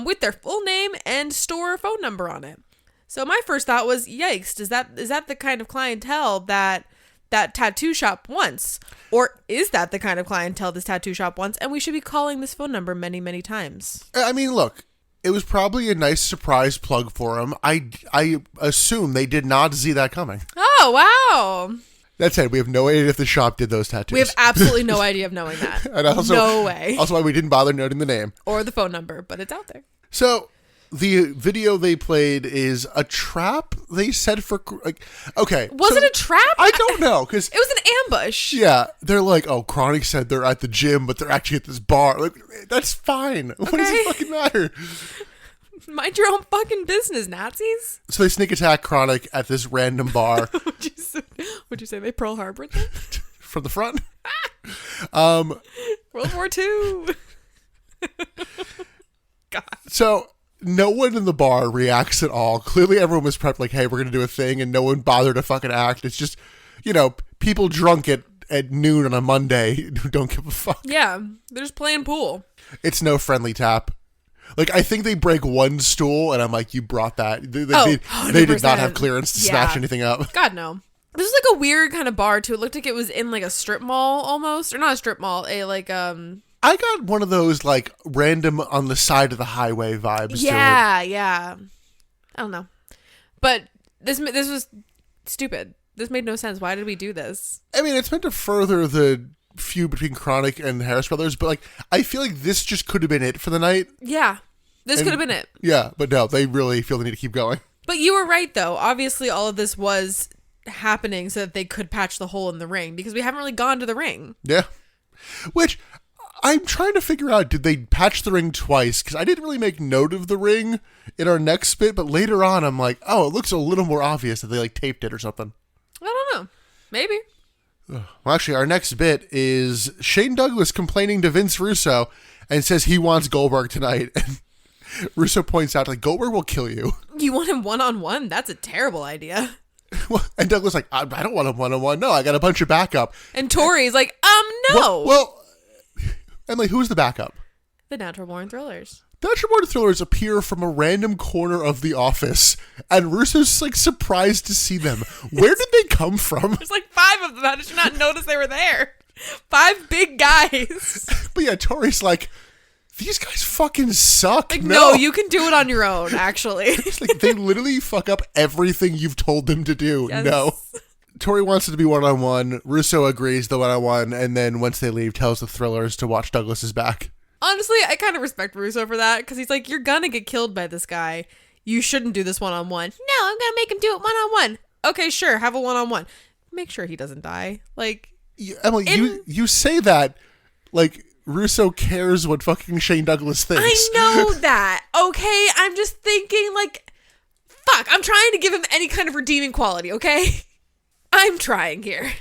with their full name and store phone number on it. So my first thought was, yikes, is that the kind of clientele that tattoo shop wants? Or is that the kind of clientele this tattoo shop wants? And we should be calling this phone number many, many times. I mean, look, it was probably a nice surprise plug for him. I assume they did not see that coming. Oh, wow. That said, we have no idea if the shop did those tattoos. We have absolutely no idea of knowing that. And also, no way. Also why we didn't bother noting the name. Or the phone number, but it's out there. So, the video they played is a trap, they said, for... like, okay. Was it a trap? I don't know, because... It was an ambush. Yeah. They're like, oh, Chronic said they're at the gym, but they're actually at this bar. Like, that's fine. Okay. What does it fucking matter? Mind your own fucking business, Nazis. So they sneak attack Chronic at this random bar. Would you say they Pearl Harbored them? From the front? World War II. God. So... no one in the bar reacts at all. Clearly everyone was prepped like, hey, we're going to do a thing, and no one bothered to fucking act. It's just, people drunk at noon on a Monday who don't give a fuck. Yeah, they're just playing pool. It's no friendly tap. Like, I think they break one stool, and I'm like, you brought that. They did not have clearance to snatch anything up. God, no. This is like a weird kind of bar, too. It looked like it was in like a strip mall almost. Or not a strip mall, I got one of those, like, random on the side of the highway vibes. Yeah, yeah. I don't know. But this was stupid. This made no sense. Why did we do this? I mean, it's meant to further the feud between Chronic and Harris Brothers, but, like, I feel like this just could have been it for the night. Yeah. This could have been it. Yeah, but no, they really feel the need to keep going. But you were right, though. Obviously, all of this was happening so that they could patch the hole in the ring, because we haven't really gone to the ring. Yeah. Which... I'm trying to figure out, did they patch the ring twice? Because I didn't really make note of the ring in our next bit, but later on I'm like, oh, it looks a little more obvious that they like taped it or something. I don't know. Maybe. Well, actually, our next bit is Shane Douglas complaining to Vince Russo and says he wants Goldberg tonight. And Russo points out, like, Goldberg will kill you. You want him one-on-one? That's a terrible idea. And Douglas like, I don't want him one-on-one. No, I got a bunch of backup. And Tori's like, no. Well, and like, who's the backup? The Natural Born Thrillers. The Natural Born Thrillers appear from a random corner of the office, and Russo's like surprised to see them. Where did they come from? There's like 5 of them. How did you not notice they were there? 5 big guys. But yeah, Tori's like, these guys fucking suck. Like, no, you can do it on your own, actually. It's like, they literally fuck up everything you've told them to do. Yes. No. Tori wants it to be one-on-one. Russo agrees the one-on-one, and then once they leave, tells the Thrillers to watch Douglas's back. Honestly, I kind of respect Russo for that, because he's like, you're gonna get killed by this guy. You shouldn't do this one-on-one. No, I'm gonna make him do it one-on-one. Okay, sure, have a one-on-one. Make sure he doesn't die. Like, Emily, you say that, like, Russo cares what fucking Shane Douglas thinks. I know that. Okay, I'm just thinking, like, fuck, I'm trying to give him any kind of redeeming quality, okay? I'm trying here.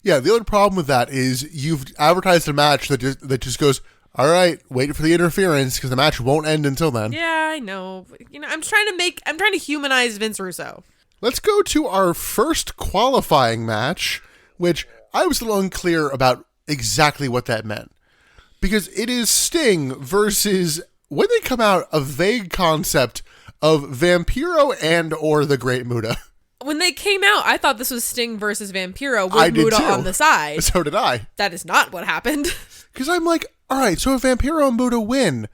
Yeah, the only problem with that is you've advertised a match that just goes, all right, wait for the interference because the match won't end until then. Yeah, I know. You know, I'm trying to humanize Vince Russo. Let's go to our first qualifying match, which I was a little unclear about exactly what that meant. Because it is Sting versus, when they come out, a vague concept of Vampiro and or the Great Muta. When they came out, I thought this was Sting versus Vampiro with Muta on the side. So did I. That is not what happened. Because I'm like, all right, so if Vampiro and Muta win,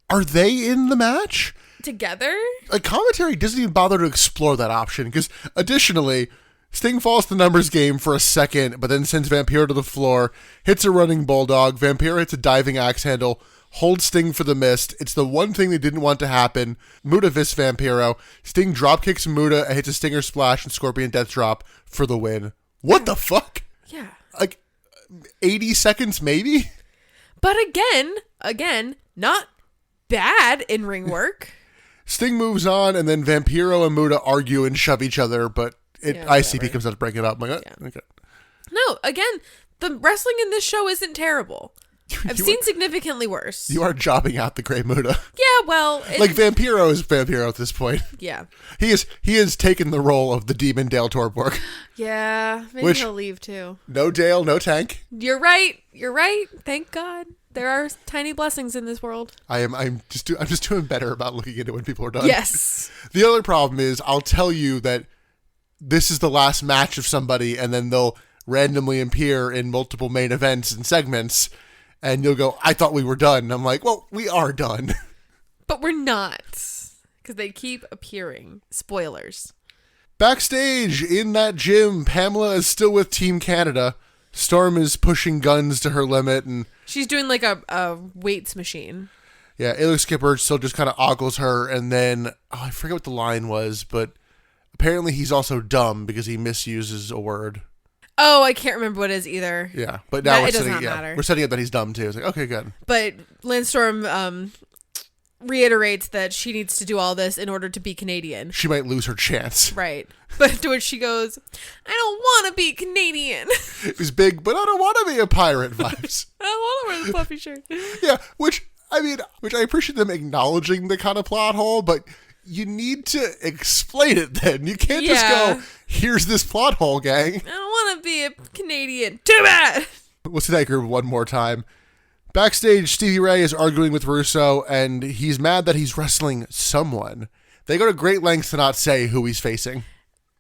are they in the match? Together? Like, commentary doesn't even bother to explore that option. Because additionally, Sting falls to the numbers game for a second, but then sends Vampiro to the floor, hits a running bulldog, Vampiro hits a diving axe handle, holds Sting for the mist. It's the one thing they didn't want to happen. Muta vis Vampiro. Sting drop kicks Muta and hits a Stinger Splash and Scorpion Death Drop for the win. What the fuck? Yeah. Like, 80 seconds maybe? But again, not bad in ring work. Sting moves on, and then Vampiro and Muta argue and shove each other, but ICP comes out to break it up. I'm like, okay. No, again, the wrestling in this show isn't terrible. I've seen significantly worse. You are jobbing out the Great Muta. Yeah, well... like, Vampiro is Vampiro at this point. Yeah. He has taken the role of the Demon Dale Torborg. Yeah, maybe he'll leave too. No Dale, no Tank. You're right. Thank God. There are tiny blessings in this world. I'm just doing better about looking into when people are done. Yes. The other problem is I'll tell you that this is the last match of somebody, and then they'll randomly appear in multiple main events and segments, and you'll go, I thought we were done. And I'm like, well, we are done. But we're not, because they keep appearing. Spoilers. Backstage in that gym, Pamela is still with Team Canada. Storm is pushing guns to her limit, and she's doing like a weights machine. Yeah, Ayla Skipper still just kind of ogles her, and then I forget what the line was, but apparently he's also dumb because he misuses a word. Oh, I can't remember what it is either. Yeah, but now matter. We're setting up that he's dumb too. It's like, okay, good. But Lance Storm reiterates that she needs to do all this in order to be Canadian. She might lose her chance. Right. But to which she goes, I don't want to be Canadian. It was big, but I don't want to be a pirate vibes. I don't want to wear the puffy shirt. Yeah, which I appreciate them acknowledging the kind of plot hole, but you need to explain it then. You can't just go, here's this plot hole, gang. I don't want to be a Canadian. Too bad. We'll see that group one more time. Backstage, Stevie Ray is arguing with Russo, and he's mad that he's wrestling someone. They go to great lengths to not say who he's facing.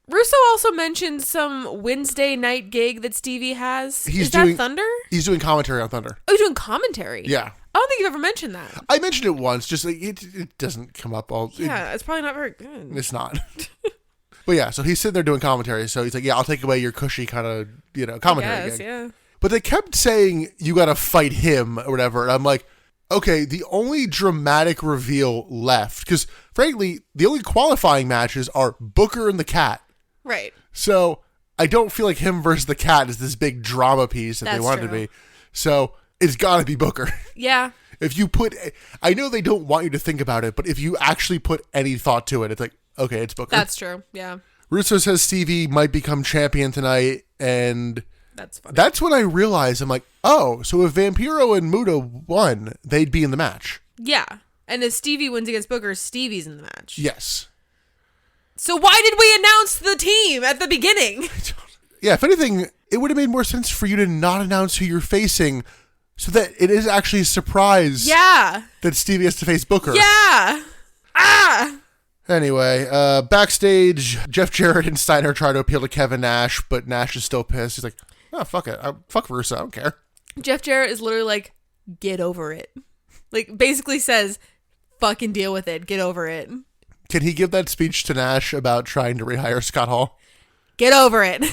Russo also mentioned some Wednesday night gig that Stevie has. Is that Thunder? He's doing commentary on Thunder. Oh, you're doing commentary? Yeah. I don't think you've ever mentioned that. I mentioned it once, just like it doesn't come up all... Yeah, it's probably not very good. It's not. But yeah, so he's sitting there doing commentary, so he's like, yeah, I'll take away your cushy kind of, commentary gig. Yeah. But they kept saying, you gotta fight him, or whatever, and I'm like, okay, the only dramatic reveal left, because frankly, the only qualifying matches are Booker and the Cat. Right. So I don't feel like him versus the Cat is this big drama piece that they wanted to be. So it's gotta be Booker. Yeah. If you put, I know they don't want you to think about it, but if you actually put any thought to it, it's like, okay, it's Booker. That's true. Yeah. Russo says Stevie might become champion tonight, and that's funny. That's when I realized, I'm like, oh, so if Vampiro and Muta won, they'd be in the match. Yeah. And if Stevie wins against Booker, Stevie's in the match. Yes. So why did we announce the team at the beginning? Yeah, if anything, it would have made more sense for you to not announce who you're facing so that it is actually a surprise that Stevie has to face Booker. Yeah. Anyway, backstage, Jeff Jarrett and Steiner try to appeal to Kevin Nash, but Nash is still pissed. He's like, oh, fuck it. Fuck Russo. I don't care. Jeff Jarrett is literally like, get over it. Like, basically says, fucking deal with it. Get over it. Can he give that speech to Nash about trying to rehire Scott Hall? Get over it.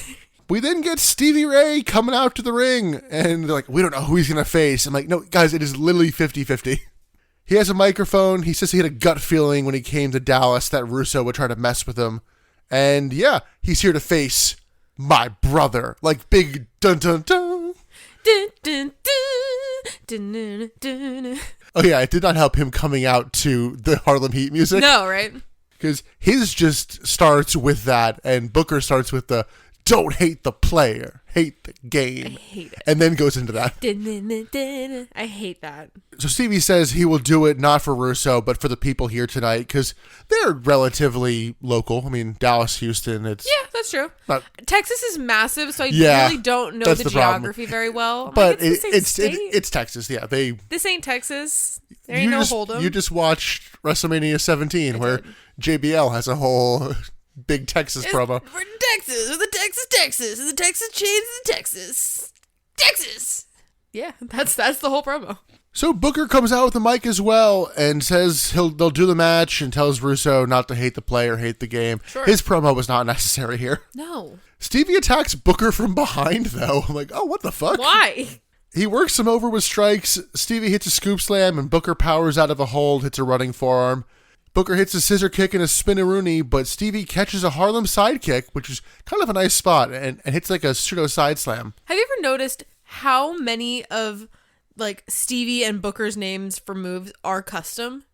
We then get Stevie Ray coming out to the ring, and they're like, we don't know who he's going to face. I'm like, no, guys, it is literally 50-50. He has a microphone. He says he had a gut feeling when he came to Dallas that Russo would try to mess with him. And yeah, he's here to face my brother. Like big dun-dun-dun. Dun, dun, dun, Oh yeah, it did not help him coming out to the Harlem Heat music. No, right? Because his just starts with that, and Booker starts with the "don't hate the player, hate the game." I hate it. And then goes into that. I hate that. So Stevie says he will do it not for Russo, but for the people here tonight, because they're relatively local. I mean, Dallas, Houston, it's... Yeah, that's true. Texas is massive, so I really don't know the geography very well. But it's Texas, yeah. This ain't Texas. There ain't no Hold'em. You just watched WrestleMania 17, where JBL has a whole big Texas promo. We're in Texas, with the Texas, and the Texas chains in Texas. Texas! Yeah, that's the whole promo. So Booker comes out with the mic as well and says they'll do the match and tells Russo not to hate the player, hate the game. Sure. His promo was not necessary here. No. Stevie attacks Booker from behind, though. I'm like, oh, what the fuck? Why? He works him over with strikes. Stevie hits a scoop slam and Booker powers out of a hold, hits a running forearm. Booker hits a scissor kick and a spinneroonie, but Stevie catches a Harlem sidekick, which is kind of a nice spot, and hits like a pseudo side slam. Have you ever noticed how many of Stevie and Booker's names for moves are custom?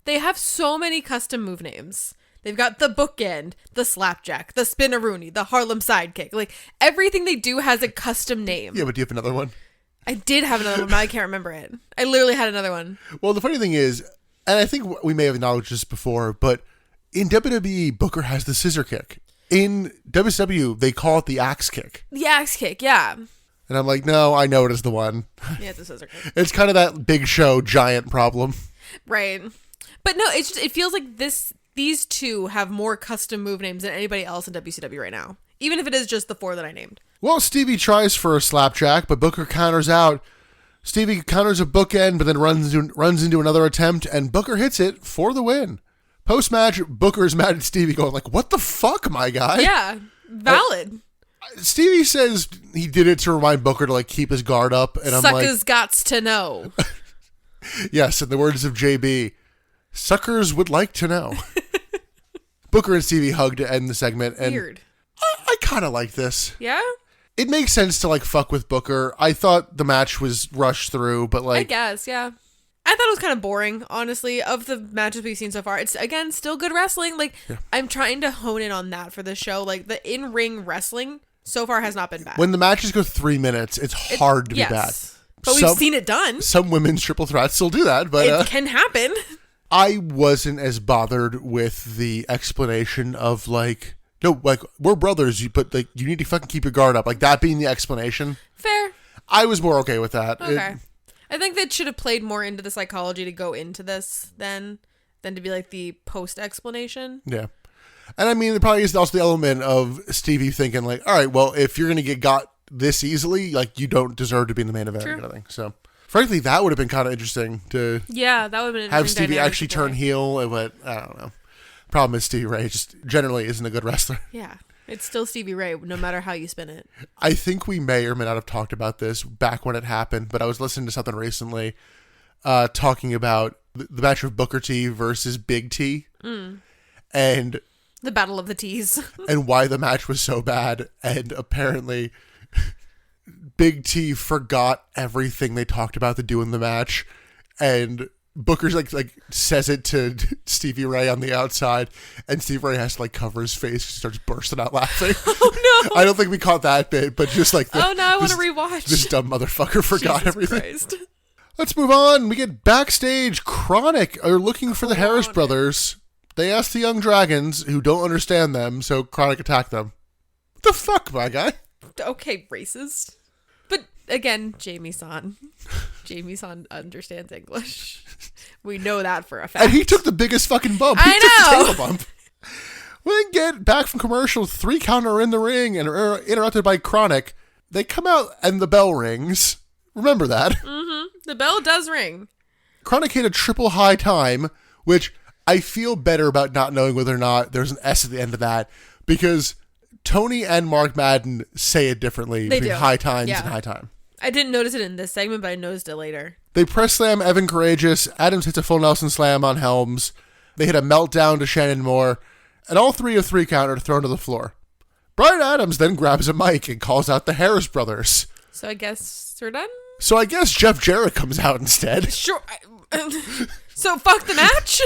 They have so many custom move names. They've got the bookend, the slapjack, the spinneroonie, the Harlem sidekick. Like, everything they do has a custom name. Yeah, but do you have another one? I did have another one, but I can't remember it. I literally had another one. Well, the funny thing is, and I think we may have acknowledged this before, but in WWE, Booker has the scissor kick. In WCW, they call it the axe kick. The axe kick, yeah. And I'm like, no, I know it is the one. Yeah, it's a scissor kick. It's kind of that Big Show giant problem. Right. But no, it feels like these two have more custom move names than anybody else in WCW right now. Even if it is just the four that I named. Well, Stevie tries for a slapjack, but Booker counters out. Stevie counters a bookend, but then runs into another attempt, and Booker hits it for the win. Post-match, Booker's mad at Stevie going like, what the fuck, my guy? Yeah, valid. Stevie says he did it to remind Booker to keep his guard up, and I'm like... Suckers gots to know. Yes, in the words of JB, suckers would like to know. Booker and Stevie hugged to end the segment, and weird. I kind of like this. Yeah? It makes sense to fuck with Booker. I thought the match was rushed through, but I guess, yeah. I thought it was kind of boring, honestly. Of the matches we've seen so far, it's, again, still good wrestling. I'm trying to hone in on that for this show. The in-ring wrestling so far has not been bad. When the matches go 3 minutes, it's hard to be bad. But we've seen it done. Some women's triple threats still do that, but... it can happen. I wasn't as bothered with the explanation of, no, we're brothers, but you need to fucking keep your guard up. That being the explanation. Fair. I was more okay with that. Okay. I think that should have played more into the psychology to go into this than to be the post explanation. Yeah. And I mean, there probably is also the element of Stevie thinking all right, well, if you're going to get got this easily, you don't deserve to be in the main event. True. Kind of thing. So, frankly, that would have been kind of interesting to... Yeah, that would have been have Stevie actually turn heel, but I don't know. Problem is Stevie Ray just generally isn't a good wrestler. Yeah. It's still Stevie Ray, no matter how you spin it. I think we may or may not have talked about this back when it happened, but I was listening to something recently talking about the match of Booker T versus Big T. And... the Battle of the T's. And why the match was so bad. And apparently Big T forgot everything they talked about to do in the match. And Booker's says it to Stevie Ray on the outside, and Stevie Ray has to cover his face because he starts bursting out laughing. Oh no! I don't think we caught that bit, but just oh no, I want to rewatch. This dumb motherfucker forgot Jesus everything. Christ. Let's move on. We get backstage. Chronic are looking for the Harris brothers. They ask the Young Dragons, who don't understand them, so Chronic attack them. What the fuck, my guy? Okay, racist. But again, Jamie-san understands English. We know that for a fact. And he took the biggest fucking bump. He took the table bump. We get back from commercial. 3 counter in the ring and are interrupted by Chronic. They come out and the bell rings. Remember that. Mm-hmm. The bell does ring. Chronic hit a triple high time, which I feel better about not knowing whether or not there's an S at the end of that, because Tony and Mark Madden say it differently between high times and high time. I didn't notice it in this segment, but I noticed it later. They press slam Evan Courageous. Adams hits a full Nelson slam on Helms. They hit a meltdown to Shannon Moore. And all 3 of 3 count are thrown to the floor. Brian Adams then grabs a mic and calls out the Harris brothers. So I guess we're done? So I guess Jeff Jarrett comes out instead. Sure. So fuck the match?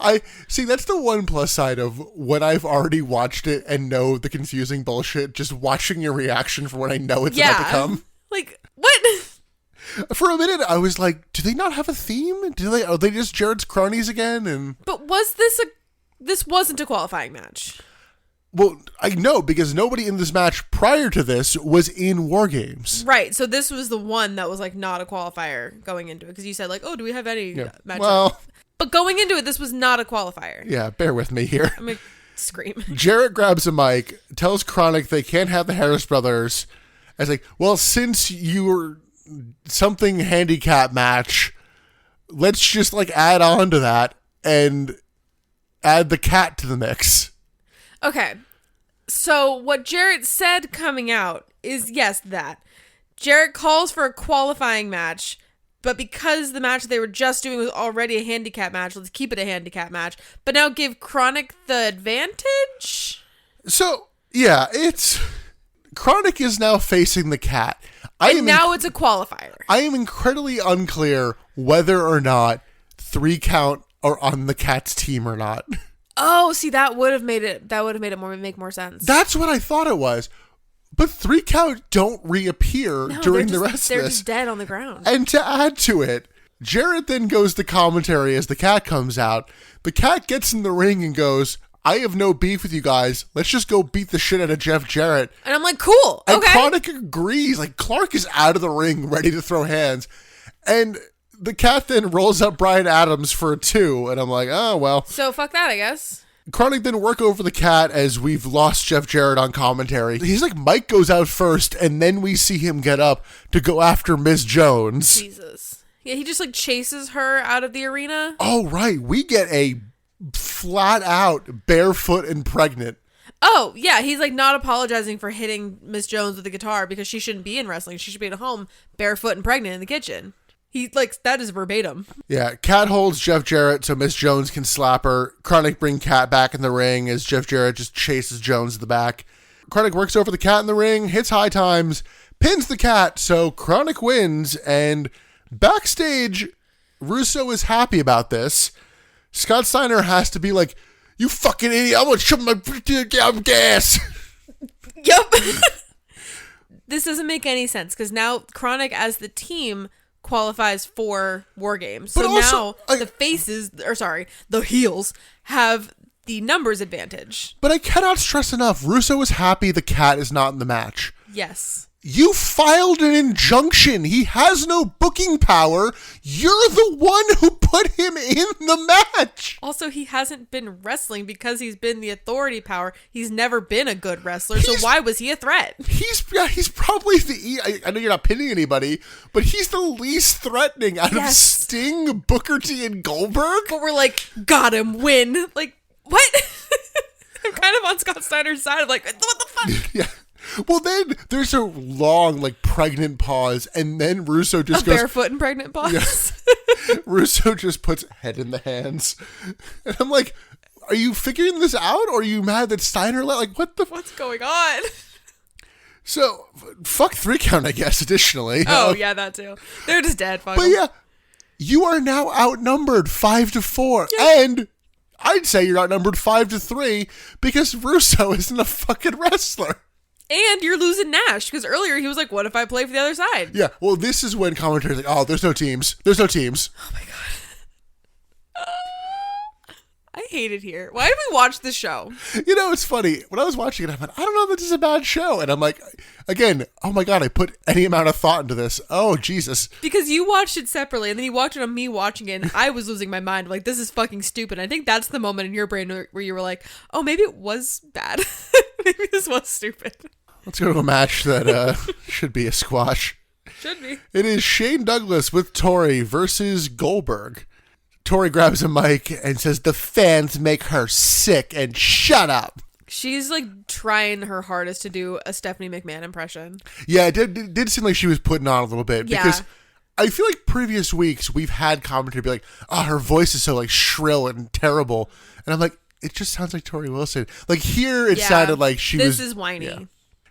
I see, that's the one plus side of when I've already watched it and know the confusing bullshit, just watching your reaction for when I know it's about to come. Like, what? For a minute, I was like, do they not have a theme? Are they just Jarrett's cronies again? But was this wasn't a qualifying match. Well, I know, because nobody in this match prior to this was in War Games. Right, so this was the one that was like not a qualifier going into it, because you said like, oh, do we have any matches? Well... But going into it, this was not a qualifier. Yeah, bear with me here. I'm going to scream. Jarrett grabs a mic, tells Chronic they can't have the Harris brothers. I was like, well, since you were something handicap match, let's just like add on to that and add the cat to the mix. Okay. So what Jarrett said coming out is, yes, that. Jarrett calls for a qualifying match. But because the match they were just doing was already a handicap match, let's keep it a handicap match. But now give Chronic the advantage? So, yeah, it's... Chronic is now facing the cat. Now it's a qualifier. I am incredibly unclear whether or not 3 Count are on the cat's team or not. Oh, see, that would have made it make more sense. That's what I thought it was. But 3 Count don't reappear during the rest of this. They're just dead on the ground. And to add to it, Jarrett then goes to commentary as the cat comes out. The cat gets in the ring and goes, I have no beef with you guys. Let's just go beat the shit out of Jeff Jarrett. And I'm like, cool. Okay. And Chronic agrees. Like, Clark is out of the ring, ready to throw hands. And the cat then rolls up Bryan Adams for a 2. And I'm like, oh, well. So fuck that, I guess. Chronic then work over the cat as we've lost Jeff Jarrett on commentary. He's like, Mike goes out first, and then we see him get up to go after Miss Jones. Jesus. Yeah, he just like chases her out of the arena. Oh, right. We get a flat out barefoot and pregnant. Oh, yeah. He's like not apologizing for hitting Miss Jones with the guitar because she shouldn't be in wrestling. She should be at home barefoot and pregnant in the kitchen. He, like, that is verbatim. Yeah, Kat holds Jeff Jarrett so Miss Jones can slap her. Chronic bring Kat back in the ring as Jeff Jarrett just chases Jones to the back. Chronic works over the cat in the ring, hits high times, pins the cat, so Chronic wins, and backstage, Russo is happy about this. Scott Steiner has to be like, you fucking idiot, I'm gonna shove my gas. Yep. This doesn't make any sense, because now Chronic as the team qualifies for War Games. So also, now the heels have the numbers advantage. But I cannot stress enough, Russo is happy the cat is not in the match. Yes. You filed an injunction. He has no booking power. You're the one who put him in the match. Also, he hasn't been wrestling because he's been the authority power. He's never been a good wrestler, so why was he a threat? He's probably I know you're not pinning anybody, but he's the least threatening out of Sting, Booker T, and Goldberg. But we're like, got him, win. Like, what? I'm kind of on Scott Steiner's side of like, what the fuck? Yeah. Well, then there's a long, like, pregnant pause, and then Russo just goes... barefoot and pregnant pause? Yeah. Russo just puts head in the hands. And I'm like, are you figuring this out, or are you mad that Steiner what's going on? So, fuck 3 Count, I guess, additionally. Oh, yeah, that too. They're just dead, fuck. But yeah, you are now outnumbered 5-4, and... I'd say you're outnumbered 5-3 because Russo isn't a fucking wrestler. And you're losing Nash, because earlier he was like, what if I play for the other side? Yeah, well, this is when commentators are like, oh, there's no teams. There's no teams. Oh, my God. I hate it here. Why did we watch this show? You know, it's funny. When I was watching it, I went, I don't know if this is a bad show. And I'm like, again, oh, my God, I put any amount of thought into this. Oh, Jesus. Because you watched it separately, and then you watched it on me watching it, and I was losing my mind. Like, this is fucking stupid. I think that's the moment in your brain where you were like, oh, maybe it was bad. Maybe this was stupid. Let's go to a match that should be a squash. Should be. It is Shane Douglas with Tori versus Goldberg. Tori grabs a mic and says, the fans make her sick and shut up. She's like trying her hardest to do a Stephanie McMahon impression. Yeah, it did seem like she was putting on a little bit. Yeah. Because I feel like previous weeks we've had commentary be like, oh, her voice is so like shrill and terrible. And I'm like, it just sounds like Tori Wilson. Like here it sounded like this is whiny. Yeah.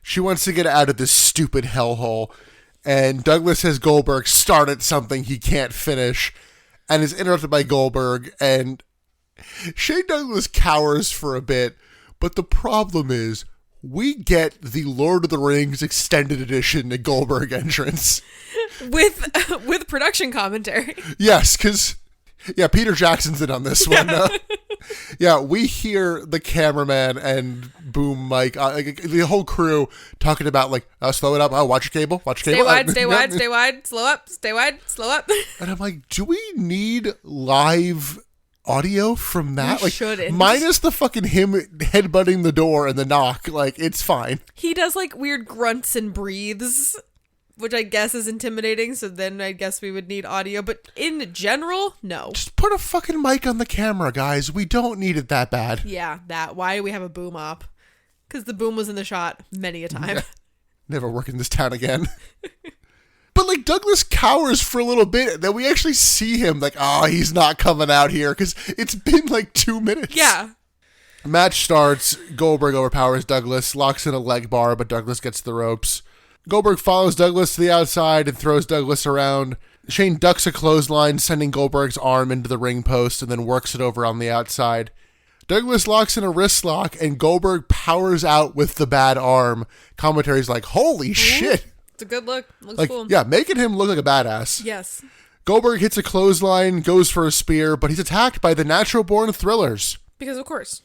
She wants to get out of this stupid hellhole. And Douglas has Goldberg start at something he can't finish and is interrupted by Goldberg. And Shane Douglas cowers for a bit, but the problem is we get the Lord of the Rings extended edition to Goldberg entrance. With production commentary. Yes, because, Peter Jackson's in on this one. We hear the cameraman and Boom Mike, the whole crew talking about, like, slow it up, watch your cable, Stay wide, stay wide, stay wide, slow up, stay wide, slow up. And I'm like, do we need live audio from that? We shouldn't. Minus the fucking him headbutting the door and the knock, like, it's fine. He does, like, weird grunts and breathes, which I guess is intimidating, so then I guess we would need audio. But in general, no. Just put a fucking mic on the camera, guys. We don't need it that bad. Yeah, that. Why do we have a boom op? Because the boom was in the shot many a time. Yeah. Never work in this town again. But, like, Douglas cowers for a little bit, then we actually see him, like, he's not coming out here, because it's been, like, 2 minutes. Yeah. Match starts. Goldberg overpowers Douglas, locks in a leg bar, but Douglas gets the ropes. Goldberg follows Douglas to the outside and throws Douglas around. Shane ducks a clothesline, sending Goldberg's arm into the ring post, and then works it over on the outside. Douglas locks in a wrist lock, and Goldberg powers out with the bad arm. Commentary's like, holy shit. It's a good look. Looks like, cool. Yeah, making him look like a badass. Yes. Goldberg hits a clothesline, goes for a spear, but he's attacked by the Natural Born Thrillers. Because of course.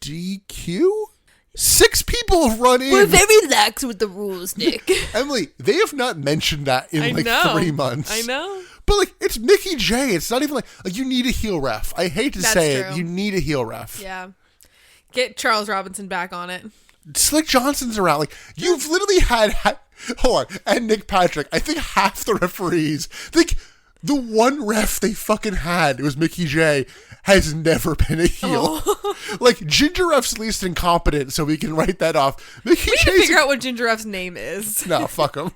DQ? 6 people have run in. We're very lax with the rules, Nick. Emily, they have not mentioned that in 3 months. I know. But, like, it's Mickey J. It's not even like you need a heel ref. I hate to say true. it. You need a heel ref. Yeah. Get Charles Robinson back on it. Slick Johnson's around. Like, you've literally had hold on, and Nick Patrick, I think half the referees, like, the one ref they fucking had, it was Mickey J, has never been a heel. Oh. Like, Ginger Ref's least incompetent, so we can write that off. Mickey we need to figure out what Ginger Ref's name is. No, fuck him.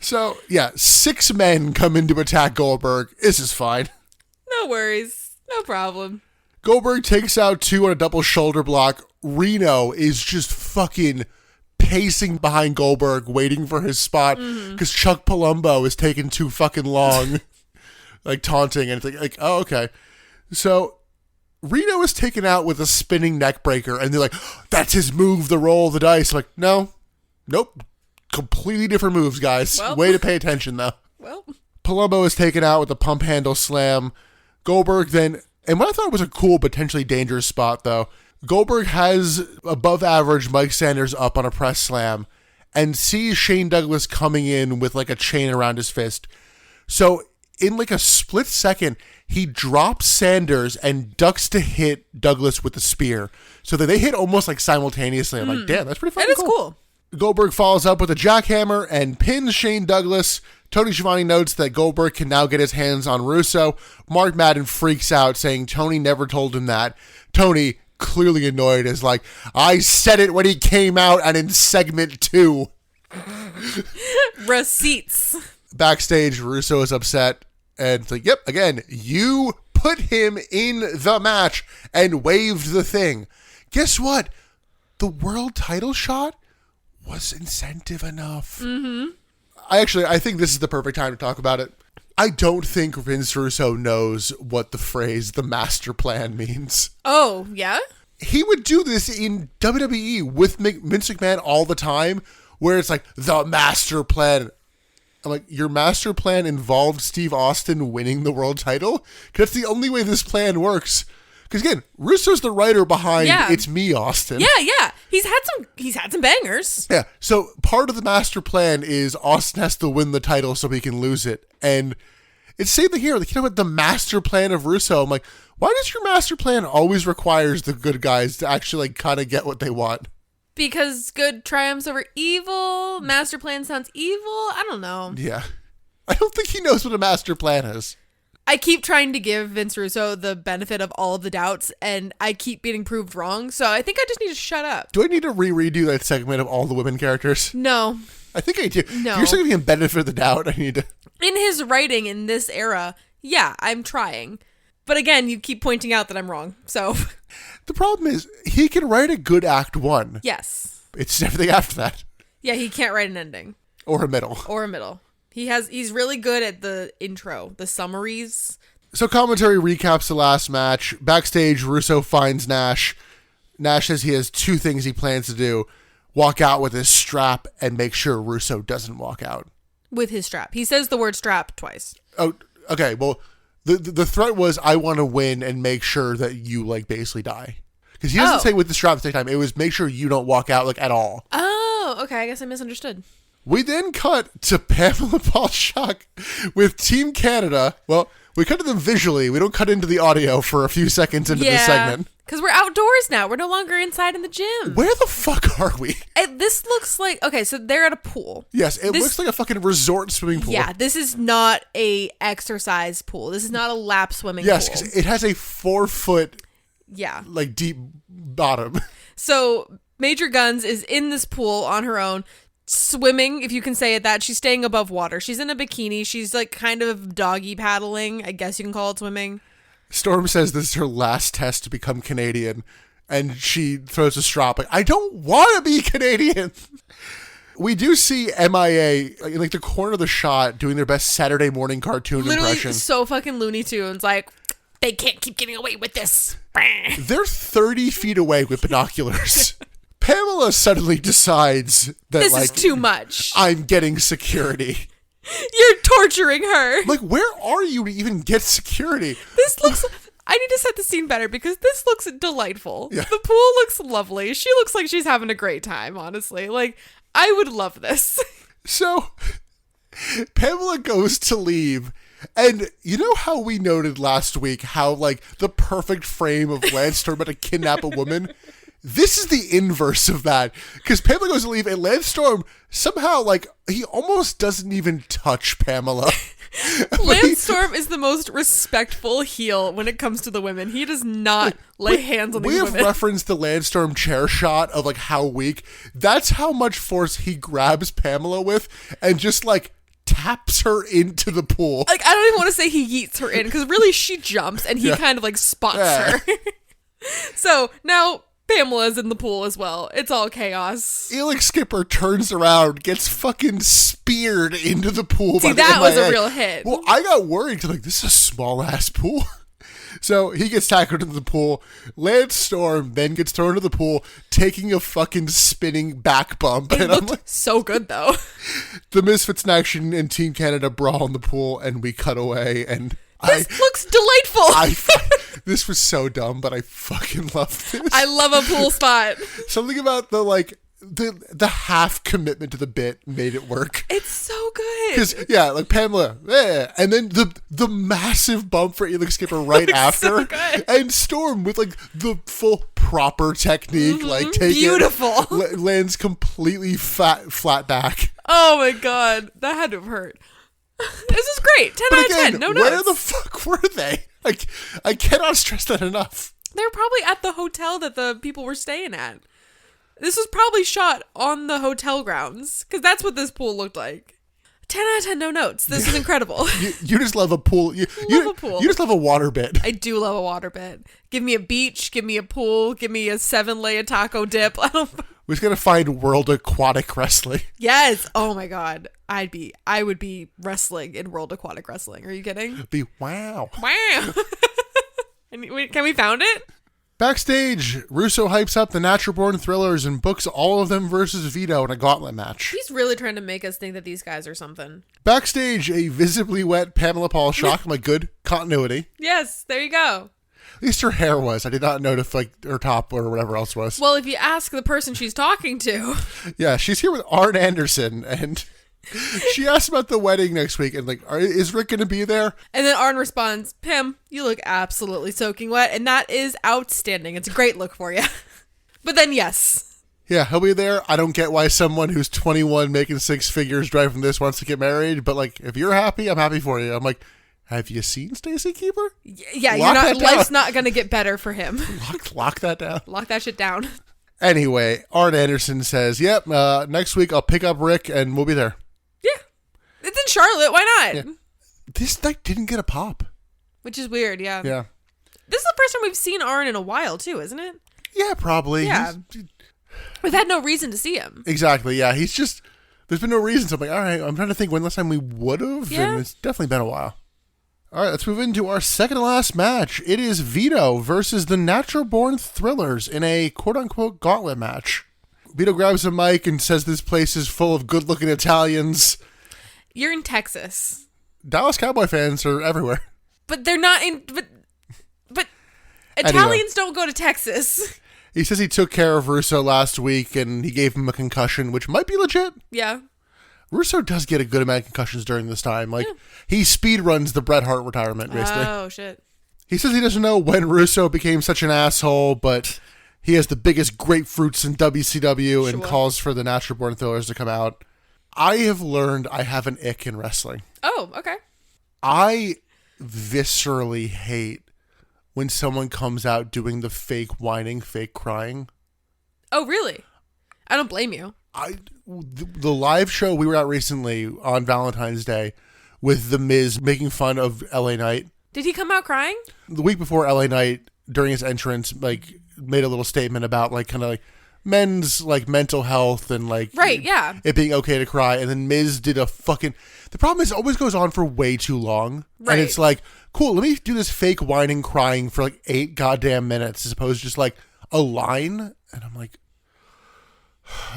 So, 6 men come in to attack Goldberg. This is fine. No worries. No problem. Goldberg takes out 2 on a double shoulder block. Reno is just fucking pacing behind Goldberg, waiting for his spot, because Chuck Palumbo is taking too fucking long, like taunting, and it's like, oh, okay. So Reno is taken out with a spinning neck breaker, and they're like, that's his move, the roll of the dice. I'm like, nope, completely different moves, guys. Well, way to pay attention, though. Well, Palumbo is taken out with a pump handle slam. Goldberg then, and what I thought was a cool, potentially dangerous spot, though, Goldberg has above average Mike Sanders up on a press slam and sees Shane Douglas coming in with like a chain around his fist. So in like a split second, he drops Sanders and ducks to hit Douglas with the spear. So that they hit almost like simultaneously. I'm like, damn, that's pretty fucking cool. That is cool. Goldberg follows up with a jackhammer and pins Shane Douglas. Tony Schiavone notes that Goldberg can now get his hands on Russo. Mark Madden freaks out, saying Tony never told him that. Tony, clearly annoyed, is like, I said it when he came out and in segment 2. Receipts. Backstage, Russo is upset and it's like, yep, again, you put him in the match and waved the thing. Guess what? The world title shot was incentive enough. Mm-hmm. I think this is the perfect time to talk about it. I don't think Vince Russo knows what the phrase "the master plan" means. Oh, yeah? He would do this in WWE with Vince McMahon all the time, where it's like, the master plan. I'm like, your master plan involved Steve Austin winning the world title? Because that's the only way this plan works. Because again, Russo's the writer behind It's Me, Austin. Yeah. He's had some bangers. Yeah. So part of the master plan is Austin has to win the title so he can lose it. And it's the same thing here. Like, you know what? The master plan of Russo. I'm like, why does your master plan always requires the good guys to actually like kind of get what they want? Because good triumphs over evil. Master plan sounds evil. I don't know. Yeah. I don't think he knows what a master plan is. I keep trying to give Vince Russo the benefit of all of the doubts, and I keep being proved wrong, so I think I just need to shut up. Do I need to redo that segment of all the women characters? No. I think I do. No. You're saying benefit of the doubt. I need to. In his writing in this era, yeah, I'm trying. But again, you keep pointing out that I'm wrong, so. The problem is, he can write a good Act 1. Yes. It's everything after that. Yeah, he can't write an ending. Or a middle. Or a middle. He's really good at the intro, the summaries. So commentary recaps the last match. Backstage, Russo finds Nash. Nash says he has 2 things he plans to do. Walk out with his strap and make sure Russo doesn't walk out. With his strap. He says the word strap twice. Oh, okay. Well, the threat was, I want to win and make sure that you, like, basically die. Because he doesn't say with the strap at the same time. It was make sure you don't walk out, like, at all. Oh, okay. I guess I misunderstood. We then cut to Pamela Paulshock with Team Canada. Well, we cut to them visually. We don't cut into the audio for a few seconds into this segment. Because we're outdoors now. We're no longer inside in the gym. Where the fuck are we? This looks like... Okay, so they're at a pool. Yes, it looks like a fucking resort swimming pool. Yeah, this is not a exercise pool. This is not a lap swimming pool. Yes, because it has a 4-foot... Yeah. Like, deep bottom. So, Major Guns is in this pool on her own, swimming, if you can say it that. She's staying above water. She's in a bikini. She's, like, kind of doggy paddling. I guess you can call it swimming. Storm says this is her last test to become Canadian, and she throws a strop. Like, I don't want to be Canadian. We do see MIA in, like, the corner of the shot doing their best Saturday morning cartoon impression. So fucking Looney Tunes. Like, they can't keep getting away with this. They're 30 feet away with binoculars. Pamela suddenly decides that, this like, is too much. I'm getting security. You're torturing her. Like, where are you to even get security? This looks... I need to set the scene better because this looks delightful. Yeah. The pool looks lovely. She looks like she's having a great time, honestly. Like, I would love this. So, Pamela goes to leave. And you know how we noted last week how, like, the perfect frame of Lance Storm to kidnap a woman? This is the inverse of that. Because Pamela goes to leave, and Lance Storm somehow, like, he almost doesn't even touch Pamela. Lance Storm is the most respectful heel when it comes to the women. He does not lay hands on these women. We have referenced the Lance Storm chair shot of, like, how weak. That's how much force he grabs Pamela with and just, like, taps her into the pool. Like, I don't even want to say he yeets her in, because really she jumps and he kind of, like, spots her. So now Pamela's in the pool as well. It's all chaos. Elix Skipper turns around, gets fucking speared into the pool. See, that was a real hit. Well, I got worried because, like, this is a small ass pool. So he gets tackled into the pool. Lance Storm then gets thrown into the pool, taking a fucking spinning back bump. It looked so good, though. The Misfits in action and Team Canada brawl in the pool, and we cut away. And this looks delightful. This was so dumb, but I fucking loved this. I love a pool spot. Something about the, like, the half commitment to the bit made it work. It's so good. Because, yeah, like Pamela, and then the massive bump for Elix Skipper right after. So and Storm with, like, the full proper technique. Like, take beautiful. Lands completely flat back. Oh my God. That had to have hurt. This is great. 10 out of 10. No notes. Where the fuck were they? Like, I cannot stress that enough. They're probably at the hotel that the people were staying at. This was probably shot on the hotel grounds, because that's what this pool looked like. 10 out of 10, no notes. This is incredible. You just love a pool. You just love a water bit. I do love a water bit. Give me a beach, give me a pool, give me a 7-layer taco dip. We're just going to find World Aquatic Wrestling. Yes. Oh my God. I would be wrestling in World Aquatic Wrestling. Are you kidding? Wow. Can we found it? Backstage, Russo hypes up the Natural Born Thrillers and books all of them versus Vito in a gauntlet match. He's really trying to make us think that these guys are something. Backstage, a visibly wet Pamela Paulshock, my good continuity. Yes, there you go. At least her hair was. I did not notice, like, her top or whatever else was. Well, if you ask the person she's talking to. Yeah, she's here with Arn Anderson, and she asked about the wedding next week, and, like, is Rick going to be there? And then Arn responds, Pim, you look absolutely soaking wet, and that is outstanding. It's a great look for you. But then, yes. Yeah, he'll be there. I don't get why someone who's 21 making 6 figures driving this wants to get married, but, like, if you're happy, I'm happy for you. I'm like, have you seen Stacy Keeper? Yeah, life's not going to get better for him. Lock that down. Lock that shit down. Anyway, Arn Anderson says, yep, next week I'll pick up Rick and we'll be there. Yeah. It's in Charlotte. Why not? Yeah. This night didn't get a pop. Which is weird, yeah. Yeah. This is the first time we've seen Arn in a while, too, isn't it? Yeah, probably. Yeah. We've had no reason to see him. Exactly, yeah. He's just there's been no reason. So I'm like, all right, I'm trying to think when last time we would have. Yeah. And it's definitely been a while. All right, let's move into our second to last match. It is Vito versus the Natural Born Thrillers in a quote-unquote gauntlet match. Vito grabs a mic and says this place is full of good-looking Italians. You're in Texas. Dallas Cowboy fans are everywhere. But they're not in... But Italians don't go to Texas. He says he took care of Russo last week and he gave him a concussion, which might be legit. Yeah. Russo does get a good amount of concussions during this time. Like, he speed runs the Bret Hart retirement, basically. Oh, shit. He says he doesn't know when Russo became such an asshole, but he has the biggest grapefruits in WCW and calls for the Natural Born Thrillers to come out. I have learned I have an ick in wrestling. Oh, okay. I viscerally hate when someone comes out doing the fake whining, fake crying. Oh, really? I don't blame you. The live show we were at recently on Valentine's Day with The Miz making fun of LA Knight. Did he come out crying? The week before, LA Knight, during his entrance, like, made a little statement about, like, kind of like men's, like, mental health and, like, right, yeah, it being okay to cry. And then Miz did a fucking... The problem is it always goes on for way too long. Right. And it's like, cool, let me do this fake whining, crying for, like, 8 goddamn minutes as opposed to just, like, a line. And I'm like...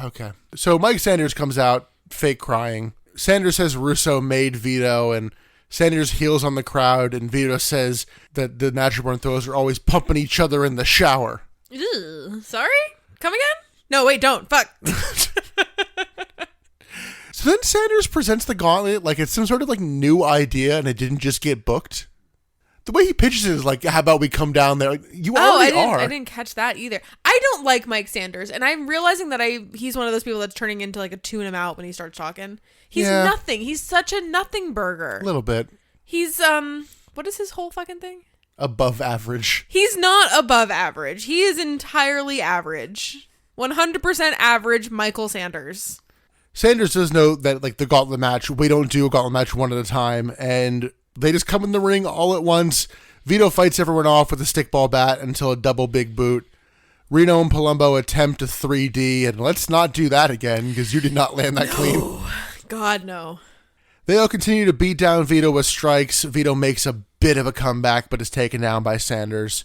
Okay. So Mike Sanders comes out, fake crying. Sanders says Russo made Vito, and Sanders heels on the crowd, and Vito says that the Natural Born Thrillers are always pumping each other in the shower. Ew. Sorry? Come again? No, wait, don't. Fuck. So then Sanders presents the gauntlet like it's some sort of like new idea, and it didn't just get booked. The way he pitches it is like, how about we come down there? Like, you already are. I didn't catch that either. I don't like Mike Sanders, and I'm realizing that he's one of those people that's turning into like a tune him out when he starts talking. He's nothing. He's such a nothing burger. A little bit. He's, what is his whole fucking thing? Above average. He's not above average. He is entirely average. 100% average Michael Sanders. Sanders does know that like the gauntlet match, we don't do a gauntlet match one at a time, and they just come in the ring all at once. Vito fights everyone off with a stickball bat until a double big boot. Reno and Palumbo attempt a 3D, and let's not do that again, because you did not land that clean. God, no. They all continue to beat down Vito with strikes. Vito makes a bit of a comeback, but is taken down by Sanders.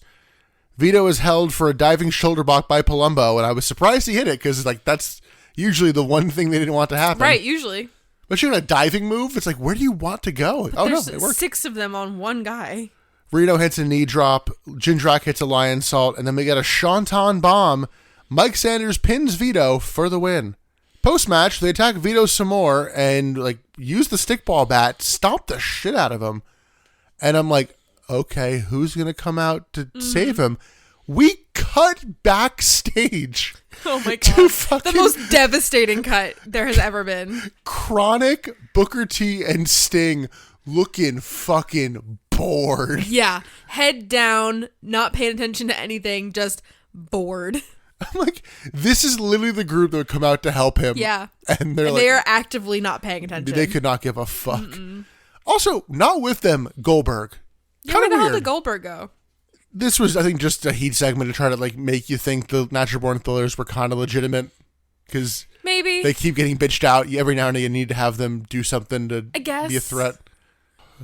Vito is held for a diving shoulder block by Palumbo, and I was surprised he hit it, because like that's usually the one thing they didn't want to happen. Right, usually. But you're in a diving move, it's like, where do you want to go? But no, it worked. 6 of them on one guy. Reno hits a knee drop, Jindrak hits a lion salt, and then we get a Shanton bomb. Mike Sanders pins Vito for the win. Post-match, they attack Vito some more and like use the stickball bat, stomp the shit out of him. And I'm like, okay, who's going to come out to save him? We cut backstage. Oh my God. The most devastating cut there has ever been. Chronic, Booker T, and Sting looking fucking bored. Yeah. Head down, not paying attention to anything, just bored. I'm like, this is literally the group that would come out to help him. Yeah. And they're they are actively not paying attention. They could not give a fuck. Also, not with them, Goldberg. Yeah, where the hell did Goldberg go? This was, I think, just a heat segment to try to like make you think the Natural Born Thrillers were kind of legitimate. Because maybe they keep getting bitched out. Every now and then you need to have them do something to be a threat.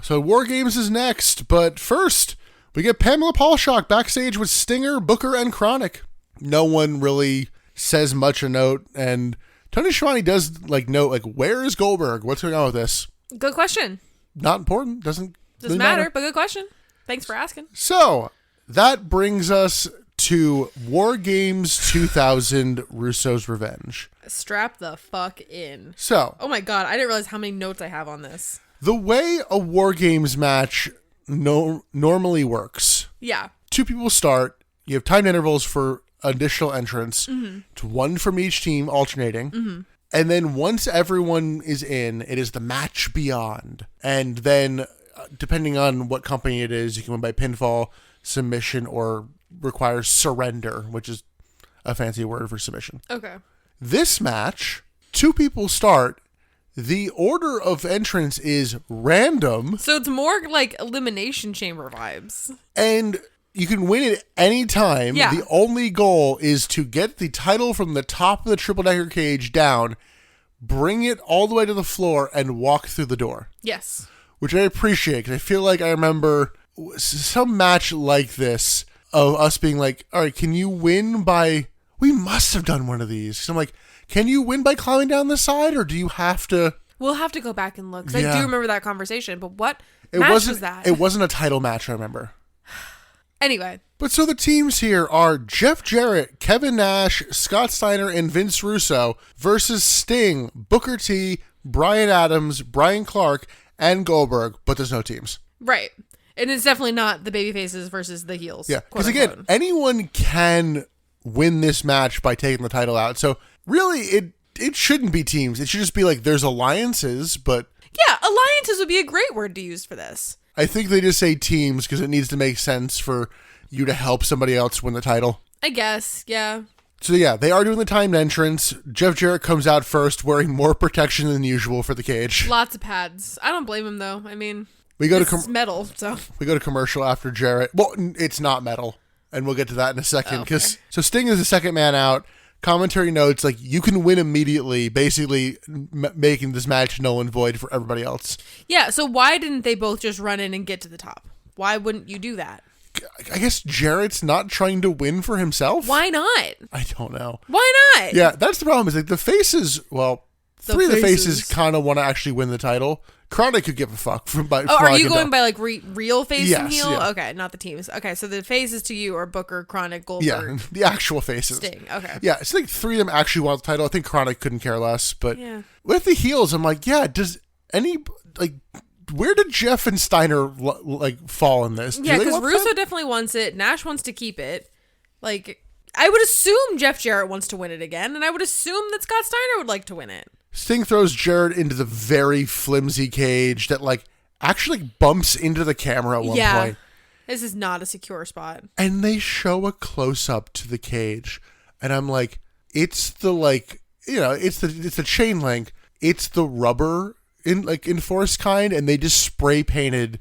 So War Games is next. But first, we get Pamela Paulshock backstage with Stinger, Booker, and Chronic. No one really says much a note. And Tony Schiavone does like note, like, where is Goldberg? What's going on with this? Good question. Not important. Doesn't matter, but good question. Thanks for asking. So that brings us to War Games 2000 Russo's Revenge. Strap the fuck in. So. Oh my God, I didn't realize how many notes I have on this. The way a War Games match normally works. Yeah. 2 people start. You have time intervals for additional entrants. It's 1 from each team alternating. And then once everyone is in, it is the match beyond. And then depending on what company it is, you can win by pinfall, submission, or requires surrender, which is a fancy word for submission. Okay. This match, 2 people start. The order of entrance is random. So it's more like Elimination Chamber vibes. And you can win at any time. Yeah. The only goal is to get the title from the top of the triple decker cage down, bring it all the way to the floor, and walk through the door. Yes. Which I appreciate, because I feel like I remember some match like this of us being like, all right, can you win by... We must have done one of these. So I'm like, can you win by climbing down the side, or do you have to... We'll have to go back and look, because I do remember that conversation, but what match was that? It wasn't a title match, I remember. Anyway. But so the teams here are Jeff Jarrett, Kevin Nash, Scott Steiner, and Vince Russo versus Sting, Booker T, Bryan Adams, Brian Clark, and Goldberg, but there's no teams. Right. And it's definitely not the babyfaces versus the heels. Yeah, because again, anyone can win this match by taking the title out. So really, it shouldn't be teams. It should just be like there's alliances, but... Yeah, alliances would be a great word to use for this. I think they just say teams because it needs to make sense for you to help somebody else win the title. I guess, yeah. So yeah, they are doing the timed entrance. Jeff Jarrett comes out first wearing more protection than usual for the cage. Lots of pads. I don't blame him though. I mean, it's metal, so. We go to commercial after Jarrett. Well, it's not metal, and we'll get to that in a second. So Sting is the second man out. Commentary notes, like, you can win immediately, basically making this match null and void for everybody else. Yeah, so why didn't they both just run in and get to the top? Why wouldn't you do that? I guess Jarrett's not trying to win for himself? Why not? I don't know. Why not? Yeah, that's the problem, is like the faces, well, three of the faces kind of want to actually win the title. Chronic could give a fuck. Are you going by like real face and heel? Yeah. Okay, not the teams. Okay, so the faces to you are Booker, Chronic, Goldberg. Yeah, the actual faces. Sting, okay. Yeah, it's like three of them actually want the title. I think Chronic couldn't care less. But with the heels, I'm like, yeah, does any, like, where did Jeff and Steiner, like, fall in this? Yeah, because Russo definitely wants it. Nash wants to keep it. Like, I would assume Jeff Jarrett wants to win it again, and I would assume that Scott Steiner would like to win it. Sting throws Jarrett into the very flimsy cage that, like, actually bumps into the camera at one point. This is not a secure spot. And they show a close-up to the cage. And I'm like, it's the, like, you know, it's the chain link. It's the rubber enforced kind, and they just spray painted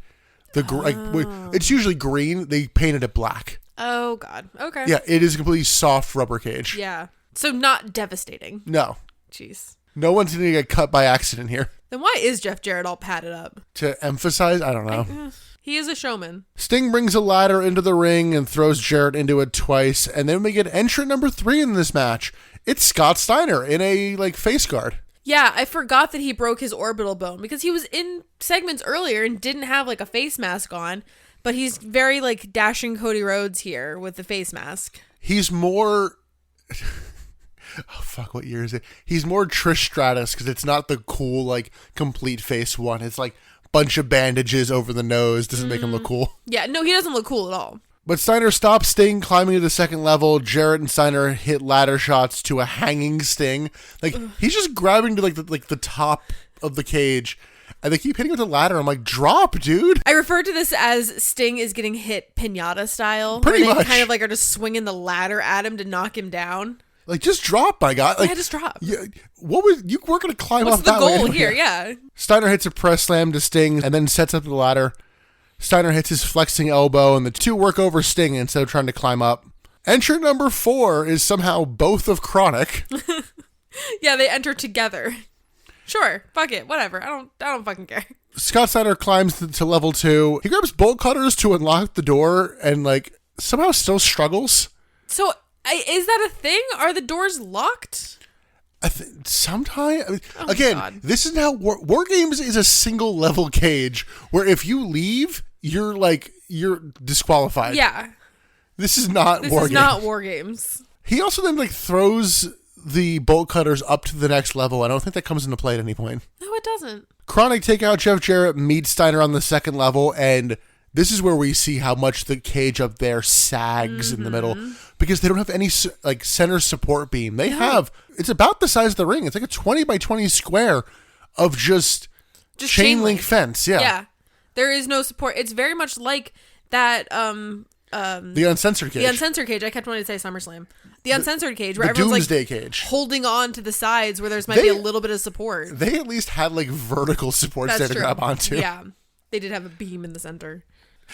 the it's usually green. They painted it black. Oh, God. Okay. Yeah, it is a completely soft rubber cage. Yeah. So not devastating. No. Jeez. No one's going to get cut by accident here. Then why is Jeff Jarrett all padded up? To emphasize? I don't know. He is a showman. Sting brings a ladder into the ring and throws Jarrett into it twice. And then we get entrant number 3 in this match. It's Scott Steiner in a, like, face guard. Yeah, I forgot that he broke his orbital bone because he was in segments earlier and didn't have, like, a face mask on. But he's very, like, dashing Cody Rhodes here with the face mask. He's more... Oh, fuck, what year is it? He's more Trish Stratus because it's not the cool, like, complete face one. It's like bunch of bandages over the nose. Doesn't make him look cool. Yeah, no, he doesn't look cool at all. But Steiner stops Sting climbing to the second level. Jarrett and Steiner hit ladder shots to a hanging Sting. Like, he's just grabbing to, like, the top of the cage. And they keep hitting with the ladder. I'm like, drop, dude. I refer to this as Sting is getting hit pinata style. Pretty where they much. kind of, like, are just swinging the ladder at him to knock him down. Like, just drop, my God. Like, yeah, just drop. Yeah, you were going to climb off that way. What's the goal here? Yeah. Steiner hits a press slam to Sting and then sets up the ladder. Steiner hits his flexing elbow and the two work over Sting instead of trying to climb up. Entrant number 4 is somehow both of Chronic. Yeah, they enter together. Sure, fuck it, whatever. I don't fucking care. Scott Steiner climbs to level 2. He grabs bolt cutters to unlock the door and, like, somehow still struggles. So... is that a thing? Are the doors locked? Sometimes. I mean, oh again, God. This is how War Games is a single level cage where if you leave, you're disqualified. Yeah. This is not War Games. This is not War Games. He also then, like, throws the bolt cutters up to the next level. I don't think that comes into play at any point. No, it doesn't. Chronic take out Jeff Jarrett, meets Steiner on the second level, and this is where we see how much the cage up there sags in the middle because they don't have any, like, center support beam. They have, it's about the size of the ring. It's like a 20 by 20 square of just chain link fence. Yeah. Yeah. There is no support. It's very much like that, the uncensored cage. The uncensored cage. I kept wanting to say SummerSlam. The uncensored cage where the everyone's Doomsday like cage. Holding on to the sides where there's might be a little bit of support. They at least had, like, vertical supports there to grab onto. Yeah. They did have a beam in the center.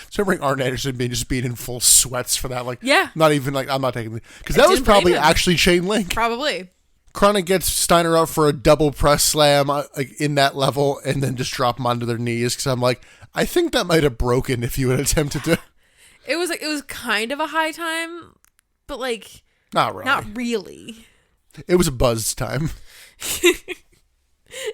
So bring Arn Anderson being in full sweats for that. Like, yeah. Not even, like, I'm not taking it. Because that was probably actually chain link. Probably. Chronic gets Steiner up for a double press slam like in that level and then just drop them onto their knees because I'm like, I think that might have broken if you had attempted to. It was kind of a high time, but like not really. Not really. It was a buzz time.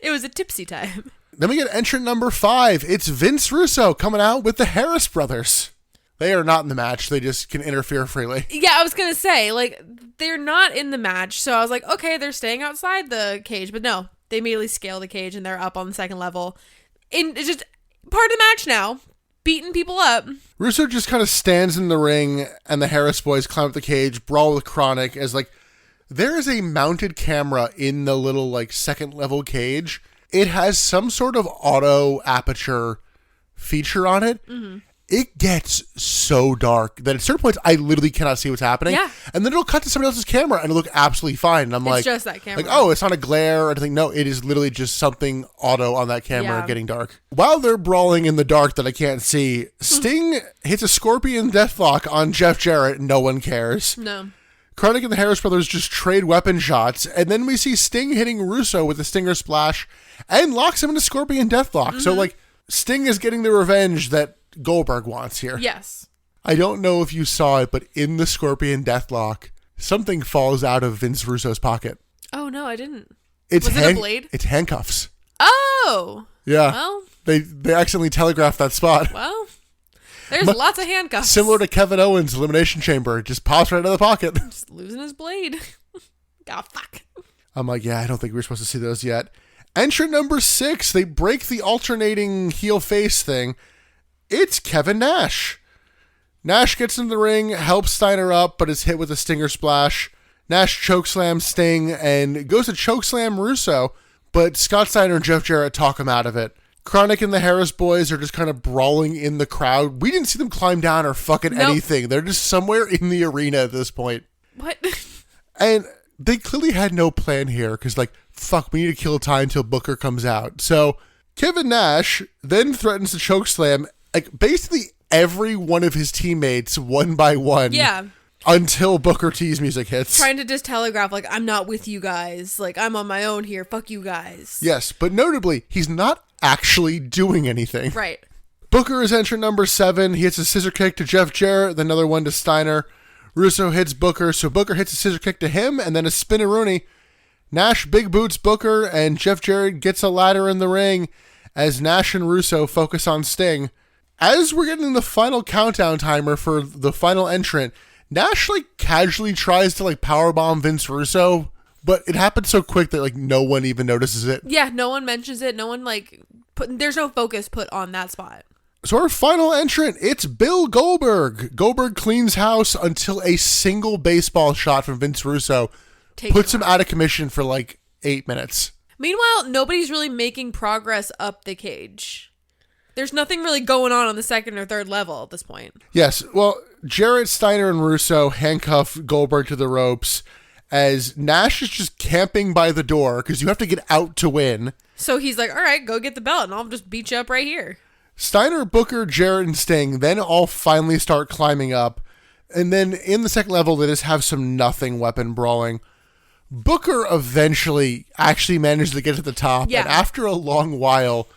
It was a tipsy time. Then we get entrant number 5. It's Vince Russo coming out with the Harris brothers. They are not in the match. They just can interfere freely. Yeah, I was going to say, like, they're not in the match. So I was like, okay, they're staying outside the cage. But no, they immediately scale the cage and they're up on the second level. It's just part of the match now. Beating people up. Russo just kind of stands in the ring and the Harris boys climb up the cage, brawl with Chronic as, like, there is a mounted camera in the little, like, second level cage. It has some sort of auto aperture feature on it. Mm-hmm. It gets so dark that at certain points, I literally cannot see what's happening. Yeah. And then it'll cut to somebody else's camera and it'll look absolutely fine. And I'm it's like, just that camera. Like, oh, it's not a glare or anything. No, it is literally just something auto on that camera getting dark. While they're brawling in the dark that I can't see, Sting hits a scorpion deathlock on Jeff Jarrett. No one cares. No. Chronic and the Harris brothers just trade weapon shots. And then we see Sting hitting Russo with a Stinger Splash and locks him in a scorpion deathlock. Mm-hmm. So, like, Sting is getting the revenge that Goldberg wants here. Yes. I don't know if you saw it, but in the Scorpion Deathlock, something falls out of Vince Russo's pocket. Oh, no, I didn't. Was it a blade? It's handcuffs. Oh. Yeah. Well. They accidentally telegraphed that spot. Well, there's lots of handcuffs. Similar to Kevin Owens' Elimination Chamber. It just pops right out of the pocket. Just losing his blade. God, fuck. I'm like, yeah, I don't think we were supposed to see those yet. Entrant number 6, they break the alternating heel-face thing. It's Kevin Nash. Nash gets in the ring, helps Steiner up, but is hit with a Stinger Splash. Nash chokeslams Sting and goes to chokeslam Russo, but Scott Steiner and Jeff Jarrett talk him out of it. Chronic and the Harris boys are just kind of brawling in the crowd. We didn't see them climb down or fucking anything. They're just somewhere in the arena at this point. What? And they clearly had no plan here because, like, fuck, we need to kill time until Booker comes out. So Kevin Nash then threatens to chokeslam like basically every one of his teammates one by one. Yeah. Until Booker T's music hits. Trying to just telegraph, like, I'm not with you guys. Like, I'm on my own here. Fuck you guys. Yes, but notably, he's not actually doing anything. Right. Booker is entrant number 7. He hits a scissor kick to Jeff Jarrett, then another one to Steiner. Russo hits Booker, so Booker hits a scissor kick to him, and then a spin-a-rooney. Nash big boots Booker, and Jeff Jarrett gets a ladder in the ring as Nash and Russo focus on Sting. As we're getting the final countdown timer for the final entrant, Nash, like, casually tries to, like, powerbomb Vince Russo, but it happens so quick that, like, no one even notices it. Yeah, no one mentions it. No one, like, there's no focus put on that spot. So our final entrant, it's Bill Goldberg. Goldberg cleans house until a single baseball shot from Vince Russo puts him out of commission for, like, 8 minutes. Meanwhile, nobody's really making progress up the cage. There's nothing really going on the second or third level at this point. Yes. Well, Jarrett, Steiner, and Russo handcuff Goldberg to the ropes as Nash is just camping by the door because you have to get out to win. So he's like, all right, go get the belt and I'll just beat you up right here. Steiner, Booker, Jarrett, and Sting then all finally start climbing up. And then in the second level, they just have some nothing weapon brawling. Booker eventually actually manages to get to the top. Yeah. And after a long while,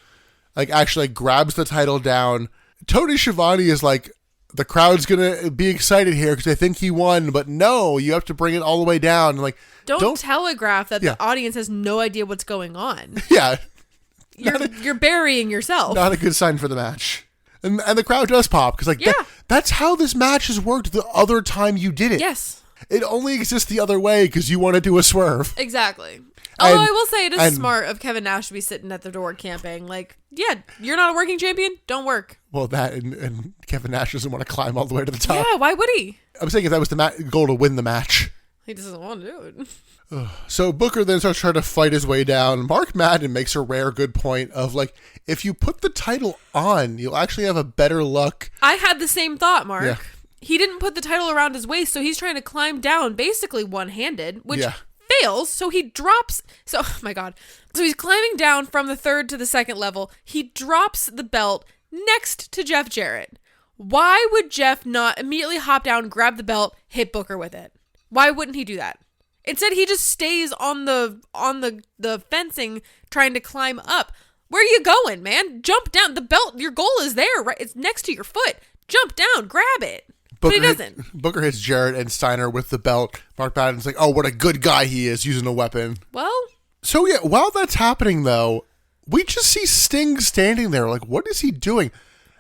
like, actually grabs the title down. Tony Schiavone is like, the crowd's going to be excited here because they think he won, but no, you have to bring it all the way down. Like, don't telegraph that the audience has no idea what's going on. Yeah. You're burying yourself. Not a good sign for the match. And the crowd does pop because, like, that's how this match has worked the other time you did it. Yes. It only exists the other way because you want to do a swerve. Exactly. Although I will say it is smart of Kevin Nash to be sitting at the door camping. Like, yeah, you're not a working champion. Don't work. Well, that and Kevin Nash doesn't want to climb all the way to the top. Yeah, why would he? I'm saying if that was the goal to win the match. He doesn't want to do it. So Booker then starts trying to fight his way down. Mark Madden makes a rare good point of, like, if you put the title on, you'll actually have a better luck. I had the same thought, Mark. Yeah. He didn't put the title around his waist, so he's trying to climb down basically one-handed, which fails, so he drops. So, oh my God. So he's climbing down from the third to the second level. He drops the belt next to Jeff Jarrett. Why would Jeff not immediately hop down, grab the belt, hit Booker with it? Why wouldn't he do that? Instead, he just stays on the fencing trying to climb up. Where are you going, man? Jump down. The belt, your goal is there, right? It's next to your foot. Jump down, grab it. But he doesn't. Booker hits Jarrett and Steiner with the belt. Mark Madden's like, oh, what a good guy he is using a weapon. Well. So, yeah, while that's happening, though, we just see Sting standing there. Like, what is he doing?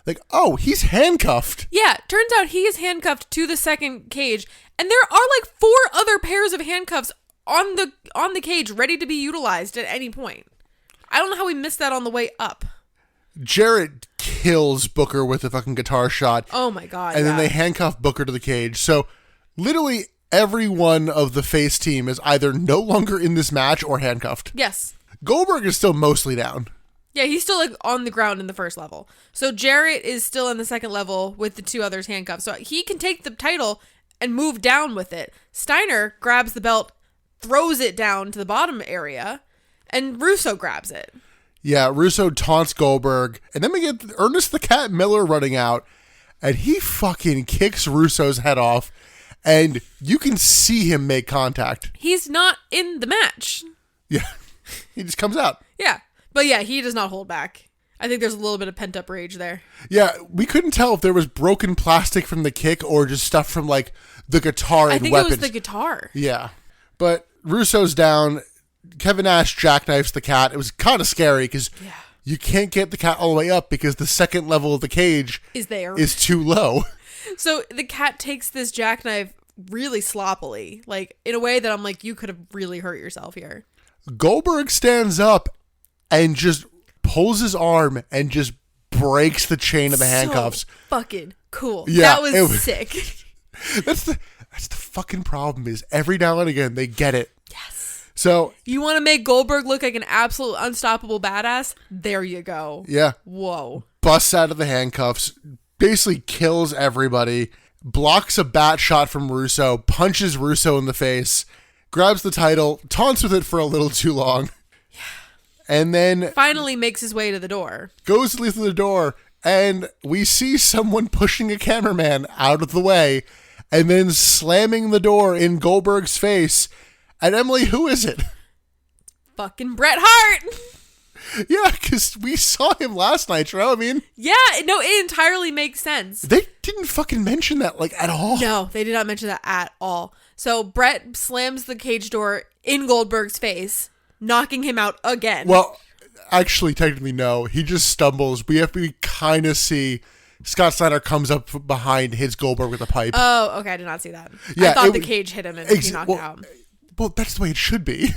Like, oh, he's handcuffed. Yeah, turns out he is handcuffed to the second cage, and there are like 4 other pairs of handcuffs on the cage ready to be utilized at any point. I don't know how we missed that on the way up. Jarrett kills Booker with a fucking guitar shot. Oh my god. And then they handcuff Booker to the cage. So literally every one of the face team is either no longer in this match or handcuffed. Yes. Goldberg is still mostly down. Yeah, he's still like on the ground in the first level. So Jarrett is still in the second level with the 2 others handcuffed. So he can take the title and move down with it. Steiner grabs the belt, throws it down to the bottom area, and Russo grabs it. Yeah, Russo taunts Goldberg. And then we get Ernest the Cat Miller running out, and he fucking kicks Russo's head off, and you can see him make contact. He's not in the match. Yeah, he just comes out. Yeah. But yeah, he does not hold back. I think there's a little bit of pent up rage there. Yeah, we couldn't tell if there was broken plastic from the kick or just stuff from like the guitar and I think weapons. It was the guitar. Yeah. But Russo's down. Kevin Nash jackknifes the cat. It was kind of scary because you can't get the cat all the way up because the second level of the cage is too low. So the cat takes this jackknife really sloppily, like in a way that I'm like, you could have really hurt yourself here. Goldberg stands up and just pulls his arm and just breaks the chain of the handcuffs. Fucking cool. Yeah, that was sick. That's the fucking problem is every now and again they get it. Yes. So you want to make Goldberg look like an absolute unstoppable badass? There you go. Yeah. Whoa. Busts out of the handcuffs, basically kills everybody, blocks a bat shot from Russo, punches Russo in the face, grabs the title, taunts with it for a little too long. And then finally makes his way to the door. Goes to the door, and we see someone pushing a cameraman out of the way, and then slamming the door in Goldberg's face. And Emily, who is it? Fucking Bret Hart. Yeah, because we saw him last Nitro. I mean, yeah, no, it entirely makes sense. They didn't fucking mention that like at all. No, they did not mention that at all. So Bret slams the cage door in Goldberg's face, knocking him out again. Well, actually, technically, no. He just stumbles. We kind of see Scott Steiner comes up behind, hits Goldberg with a pipe. Oh, okay. I did not see that. Yeah, I thought the cage hit him and he knocked out. Well, that's the way it should be.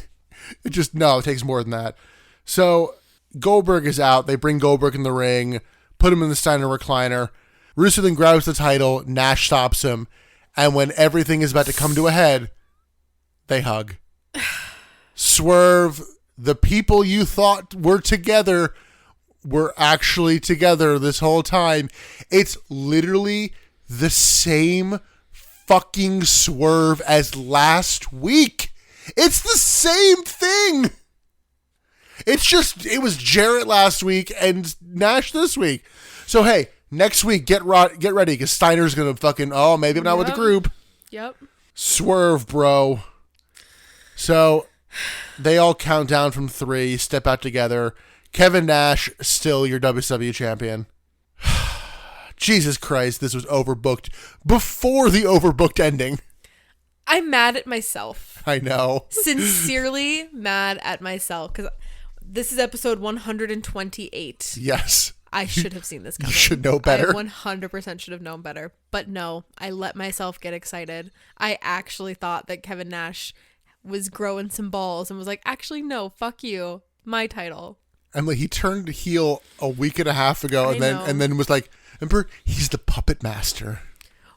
It takes more than that. So Goldberg is out. They bring Goldberg in the ring, put him in the Steiner recliner. Russo then grabs the title. Nash stops him. And when everything is about to come to a head, they hug. Swerve, the people you thought were together were actually together this whole time. It's literally the same fucking Swerve as last week. It's the same thing. It was Jarrett last week and Nash this week. So hey, next week get ready because Steiner's gonna fucking maybe I'm not with the group. Yep. Swerve, bro. So they all count down from 3, step out together. Kevin Nash, still your WCW champion. Jesus Christ, this was overbooked before the overbooked ending. I'm mad at myself. I know. Sincerely mad at myself because this is episode 128. Yes. I should have seen this coming. You should know better. I 100% should have known better. But no, I let myself get excited. I actually thought that Kevin Nash was growing some balls and was like, actually, no, fuck you. My title. And like he turned heel a week and a half ago and then was like, remember, he's the puppet master.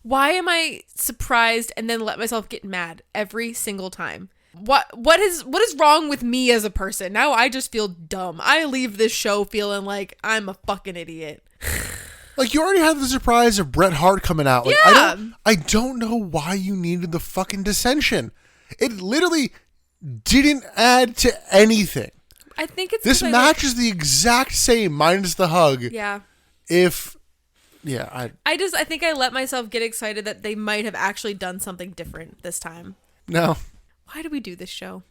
Why am I surprised and then let myself get mad every single time? What is wrong with me as a person? Now I just feel dumb. I leave this show feeling like I'm a fucking idiot. Like you already had the surprise of Bret Hart coming out. Like yeah. I don't know why you needed the fucking dissension. It literally didn't add to anything. I think it's this match is the exact same minus the hug. Yeah. I think I let myself get excited that they might have actually done something different this time. No. Why do we do this show?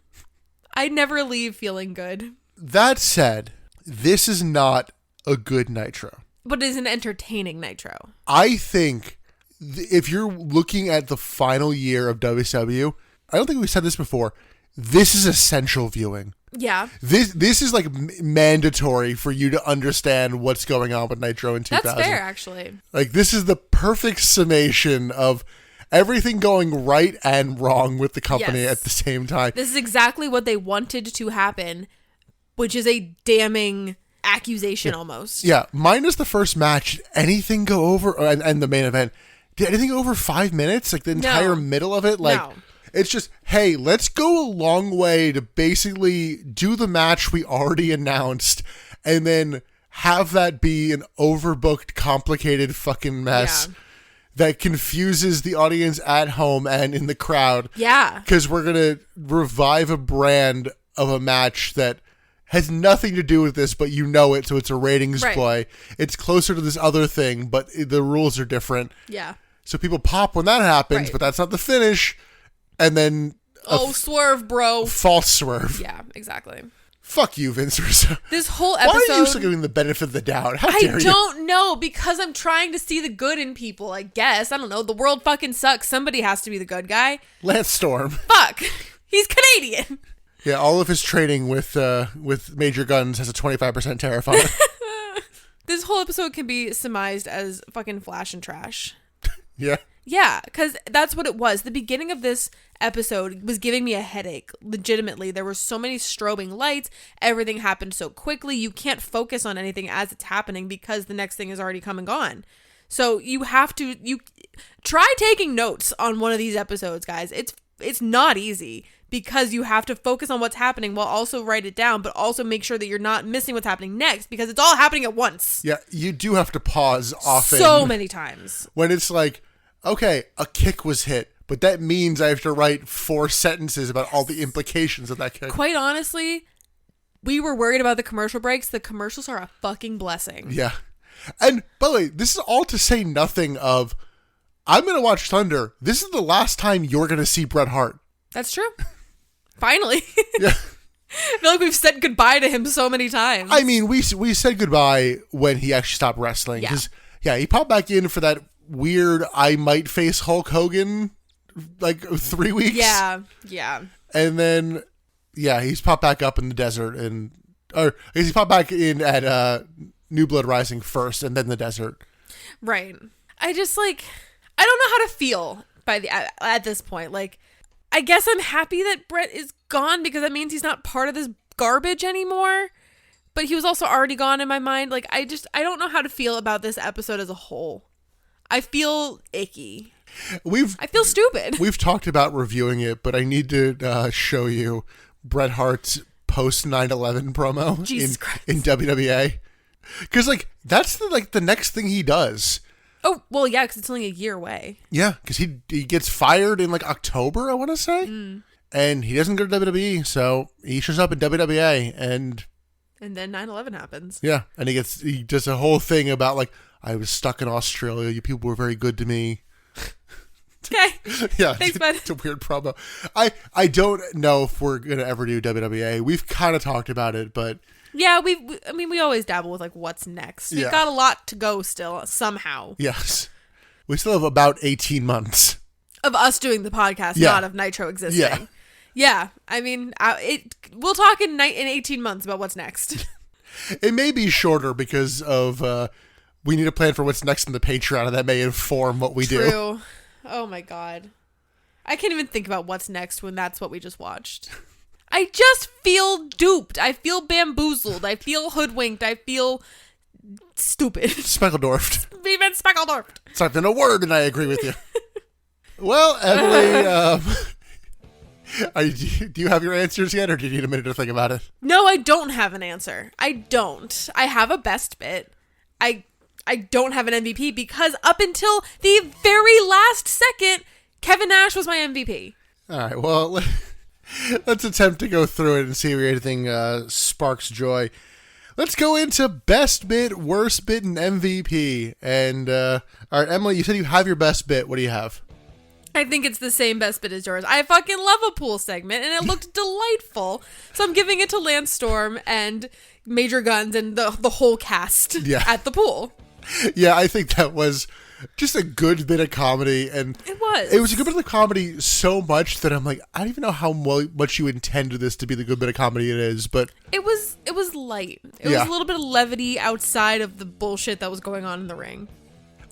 I never leave feeling good. That said, this is not a good Nitro. But it is an entertaining Nitro. I think if you're looking at the final year of WCW, I don't think we said this before, this is essential viewing. Yeah. This is like mandatory for you to understand what's going on with Nitro in 2000. That's fair, actually. Like, this is the perfect summation of everything going right and wrong with the company at the same time. This is exactly what they wanted to happen, which is a damning accusation almost. Yeah, minus the first match, anything go over, and the main event, did anything go over 5 minutes? Like, the entire middle of it? Like, it's just, hey, let's go a long way to basically do the match we already announced, and then have that be an overbooked, complicated fucking mess. Yeah. That confuses the audience at home and in the crowd. Yeah. Because we're going to revive a brand of a match that has nothing to do with this, but you know it, so it's a ratings play. It's closer to this other thing, but the rules are different. Yeah. So people pop when that happens, but that's not the finish. And then... swerve, bro. False swerve. Yeah, exactly. Fuck you, Vince Russo. This whole episode... Why are you still giving the benefit of the doubt? How dare you? I don't know, because I'm trying to see the good in people, I guess. I don't know. The world fucking sucks. Somebody has to be the good guy. Lance Storm. Fuck. He's Canadian. Yeah, all of his training with Major Guns has a 25% tariff on it. This whole episode can be surmised as fucking flash and trash. Yeah. Yeah, because that's what it was. The beginning of this episode was giving me a headache, legitimately. There were so many strobing lights. Everything happened so quickly. You can't focus on anything as it's happening because the next thing is already come and gone. So you have to... try taking notes on one of these episodes, guys. It's not easy because you have to focus on what's happening while also write it down, but also make sure that you're not missing what's happening next because it's all happening at once. Yeah, you do have to pause often. So many times. When it's like... Okay, a kick was hit, but that means I have to write 4 sentences about all the implications of that kick. Quite honestly, we were worried about the commercial breaks. The commercials are a fucking blessing. Yeah. And, by the way, this is all to say nothing of, I'm going to watch Thunder. This is the last time you're going to see Bret Hart. That's true. Finally. Yeah. I feel like we've said goodbye to him so many times. I mean, we said goodbye when he actually stopped wrestling. Yeah. He popped back in for that weird I might face Hulk Hogan like 3 weeks. Yeah. And then he's popped back up in the desert or he popped back in at New Blood Rising first and then the desert. Right. I just I don't know how to feel at this point. Like, I guess I'm happy that Bret is gone because that means he's not part of this garbage anymore. But he was also already gone in my mind. Like, I don't know how to feel about this episode as a whole. I feel icky. I feel stupid. We've talked about reviewing it, but I need to show you Bret Hart's post 9/11 promo in WWA. Because that's the next thing he does. Oh, well, yeah, because it's only a year away. Yeah, because he gets fired in October, I want to say. And he doesn't go to WWE, so he shows up in WWA and then 9/11 happens. Yeah, and he does a whole thing about I was stuck in Australia. You people were very good to me. Okay. Yeah. Thanks, bud. It's a weird promo. I don't know if we're going to ever do WWA. We've kind of talked about it, but... Yeah, we always dabble with what's next. We've got a lot to go still, somehow. Yes. We still have about 18 months. Of us doing the podcast, not of Nitro existing. Yeah. Yeah. I mean, we'll talk in 18 months about what's next. It may be shorter because of... we need a plan for what's next in the Patreon, and that may inform what we do. True. Oh my god. I can't even think about what's next when that's what we just watched. I just feel duped. I feel bamboozled. I feel hoodwinked. I feel stupid. Speckeldorfed. Even Speckeldorfed. It's not been a word, and I agree with you. Well, Emily, do you have your answers yet, or do you need a minute to think about it? No, I don't have an answer. I don't. I have a best bit. I don't have an MVP because up until the very last second, Kevin Nash was my MVP. All right, well, let's attempt to go through it and see if anything sparks joy. Let's go into best bit, worst bit, and MVP. And, all right, Emily, you said you have your best bit. What do you have? I think it's the same best bit as yours. I fucking love a pool segment, and it looked delightful. So I'm giving it to Lance Storm and Major Guns and the whole cast at the pool. Yeah, I think that was just a good bit of comedy, and it was a good bit of comedy so much that I'm like, I don't even know how much you intended this to be the good bit of comedy it is, but it was light. It was a little bit of levity outside of the bullshit that was going on in the ring.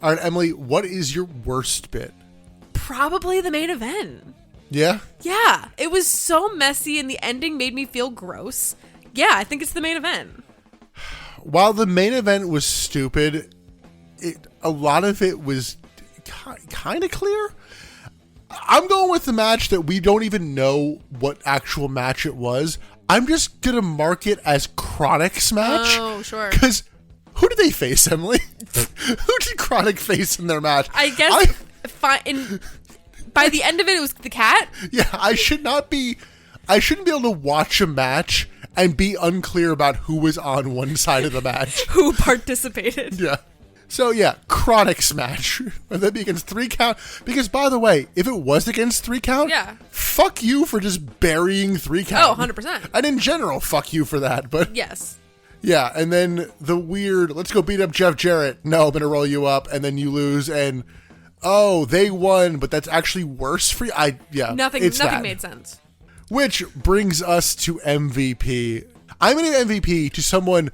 All right, Emily, what is your worst bit? Probably the main event. Yeah? Yeah, it was so messy, and the ending made me feel gross. Yeah, I think it's the main event. While the main event was stupid, a lot of it was kind of clear. I'm going with the match that we don't even know what actual match it was. I'm just going to mark it as Chronic's match. Oh, sure. Because who did they face, Emily? Who did Chronic face in their match? I guess by the end of it was the cat. Yeah, I shouldn't be able to watch a match and be unclear about who was on one side of the match. Who participated. Yeah. So yeah, Chronic's match. Would that be against 3 count? Because by the way, if it was against 3 count, fuck you for just burying 3 count. Oh, 100%. And in general, fuck you for that. But yes. Yeah, and then the weird, let's go beat up Jeff Jarrett. No, I'm going to roll you up, and then you lose, and oh, they won, but that's actually worse for you. Nothing made sense. Which brings us to MVP. I'm going to give MVP to someone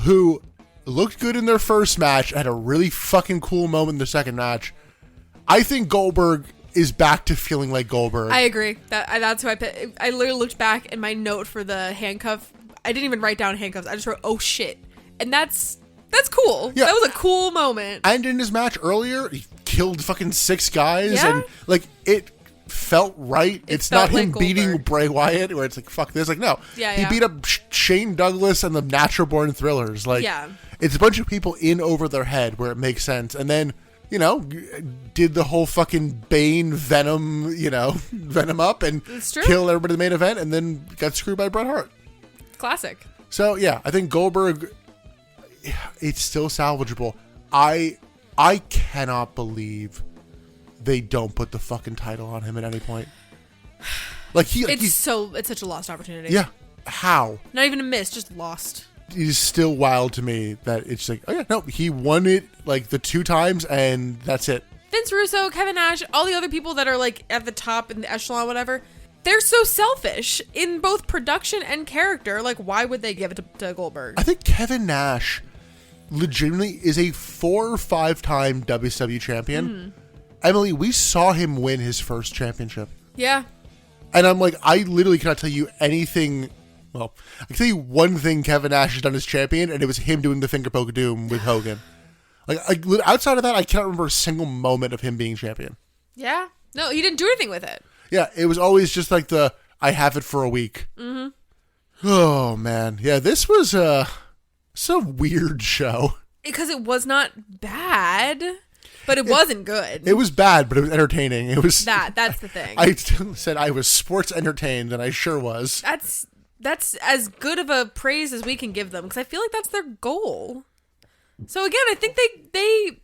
who looked good in their first match, had a really fucking cool moment in the second match. I think Goldberg is back to feeling like Goldberg. I agree. That's who I picked. I literally looked back in my note for the handcuff. I didn't even write down handcuffs. I just wrote, oh shit. And that's cool. Yeah. That was a cool moment. And in his match earlier, he killed fucking 6 guys. And like, it felt right. It's not him beating Bray Wyatt where it's like, fuck this. Like, no. He beat up Shane Douglas and the Natural Born Thrillers. Like, it's a bunch of people in over their head where it makes sense. And then, did the whole fucking Bane Venom, Venom up and kill everybody in the main event and then got screwed by Bret Hart. Classic. So, yeah, I think Goldberg, it's still salvageable. I cannot believe they don't put the fucking title on him at any point. Like it's such a lost opportunity. Yeah. How? Not even a miss, just lost. It's still wild to me that it's like, oh yeah, no, he won it like the 2 times and that's it. Vince Russo, Kevin Nash, all the other people that are like at the top in the echelon, whatever, they're so selfish in both production and character. Like, why would they give it to Goldberg? I think Kevin Nash legitimately is a 4 or 5 time WCW champion. Mm-hmm. Emily, we saw him win his first championship. Yeah. And I'm like, I literally cannot tell you anything. Well, I can tell you one thing Kevin Nash has done as champion, and it was him doing the finger poke of doom with Hogan. Like, outside of that, I can't remember a single moment of him being champion. Yeah. No, he didn't do anything with it. Yeah, it was always just like I have it for a week. Mm-hmm. Oh, man. Yeah, this was a weird show. Because it was not bad. But it wasn't good. It was bad, but it was entertaining. It was that's the thing. I said I was sports entertained, and I sure was. That's as good of a praise as we can give them, because I feel like that's their goal. So again, I think they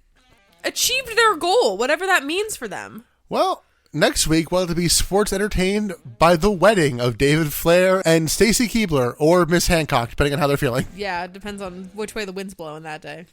achieved their goal, whatever that means for them. Well, next week we'll have to be sports entertained by the wedding of David Flair and Stacy Keibler, or Miss Hancock, depending on how they're feeling. Yeah, it depends on which way the wind's blowing that day.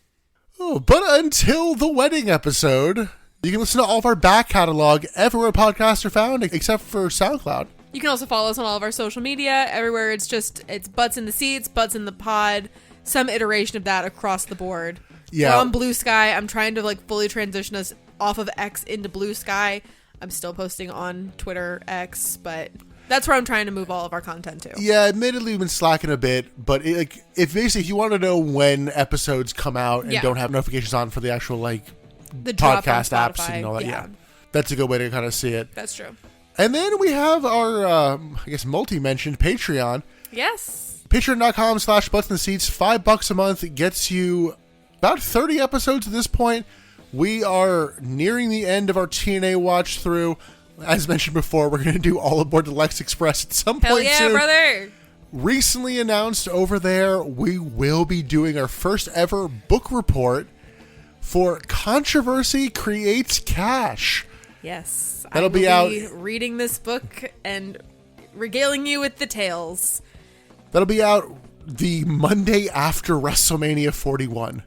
Oh, but until the wedding episode, you can listen to all of our back catalog everywhere podcasts are found, except for SoundCloud. You can also follow us on all of our social media. Everywhere it's butts in the seats, butts in the pod, some iteration of that across the board. Yeah. We're on Blue Sky. I'm trying to fully transition us off of X into Blue Sky. I'm still posting on Twitter, X, but that's where I'm trying to move all of our content to. Yeah, admittedly, we've been slacking a bit, but if you want to know when episodes come out and don't have notifications on for the actual the podcast apps and all that, that's a good way to kind of see it. That's true. And then we have our, multi-mentioned Patreon. Yes. Patreon.com/buttsandseats. $5 a month gets you about 30 episodes at this point. We are nearing the end of our TNA watch through. As mentioned before, we're going to do All Aboard the Lex Express at some point soon. Hell yeah, brother! Recently announced over there, we will be doing our first ever book report for Controversy Creates Cash. Yes. That'll be out. Reading this book and regaling you with the tales. That'll be out the Monday after WrestleMania 41.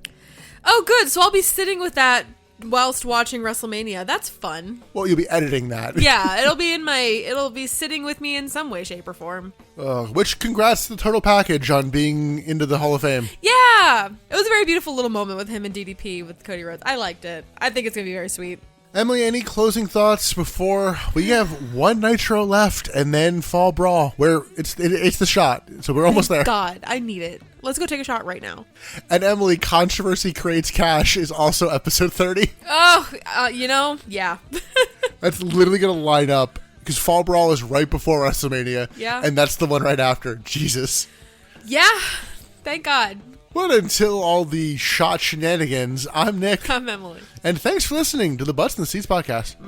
Oh, good. So I'll be sitting with that whilst watching WrestleMania. That's fun. Well, you'll be editing that. Yeah, it'll be sitting with me in some way, shape, or form. Which congrats to the total package on being into the Hall of Fame. Yeah. It was a very beautiful little moment with him and DDP with Cody Rhodes. I liked it. I think it's going to be very sweet. Emily, any closing thoughts before we have one Nitro left and then Fall Brawl, where it's the shot, so we're almost there. God, I need it. Let's go take a shot right now. And Emily, Controversy Creates Cash is also episode 30. Oh, yeah. That's literally going to line up because Fall Brawl is right before WrestleMania. Yeah. And that's the one right after. Jesus. Yeah. Thank God. But until all the shot shenanigans, I'm Nick. I'm Emily. And thanks for listening to the Butts in the Seats podcast.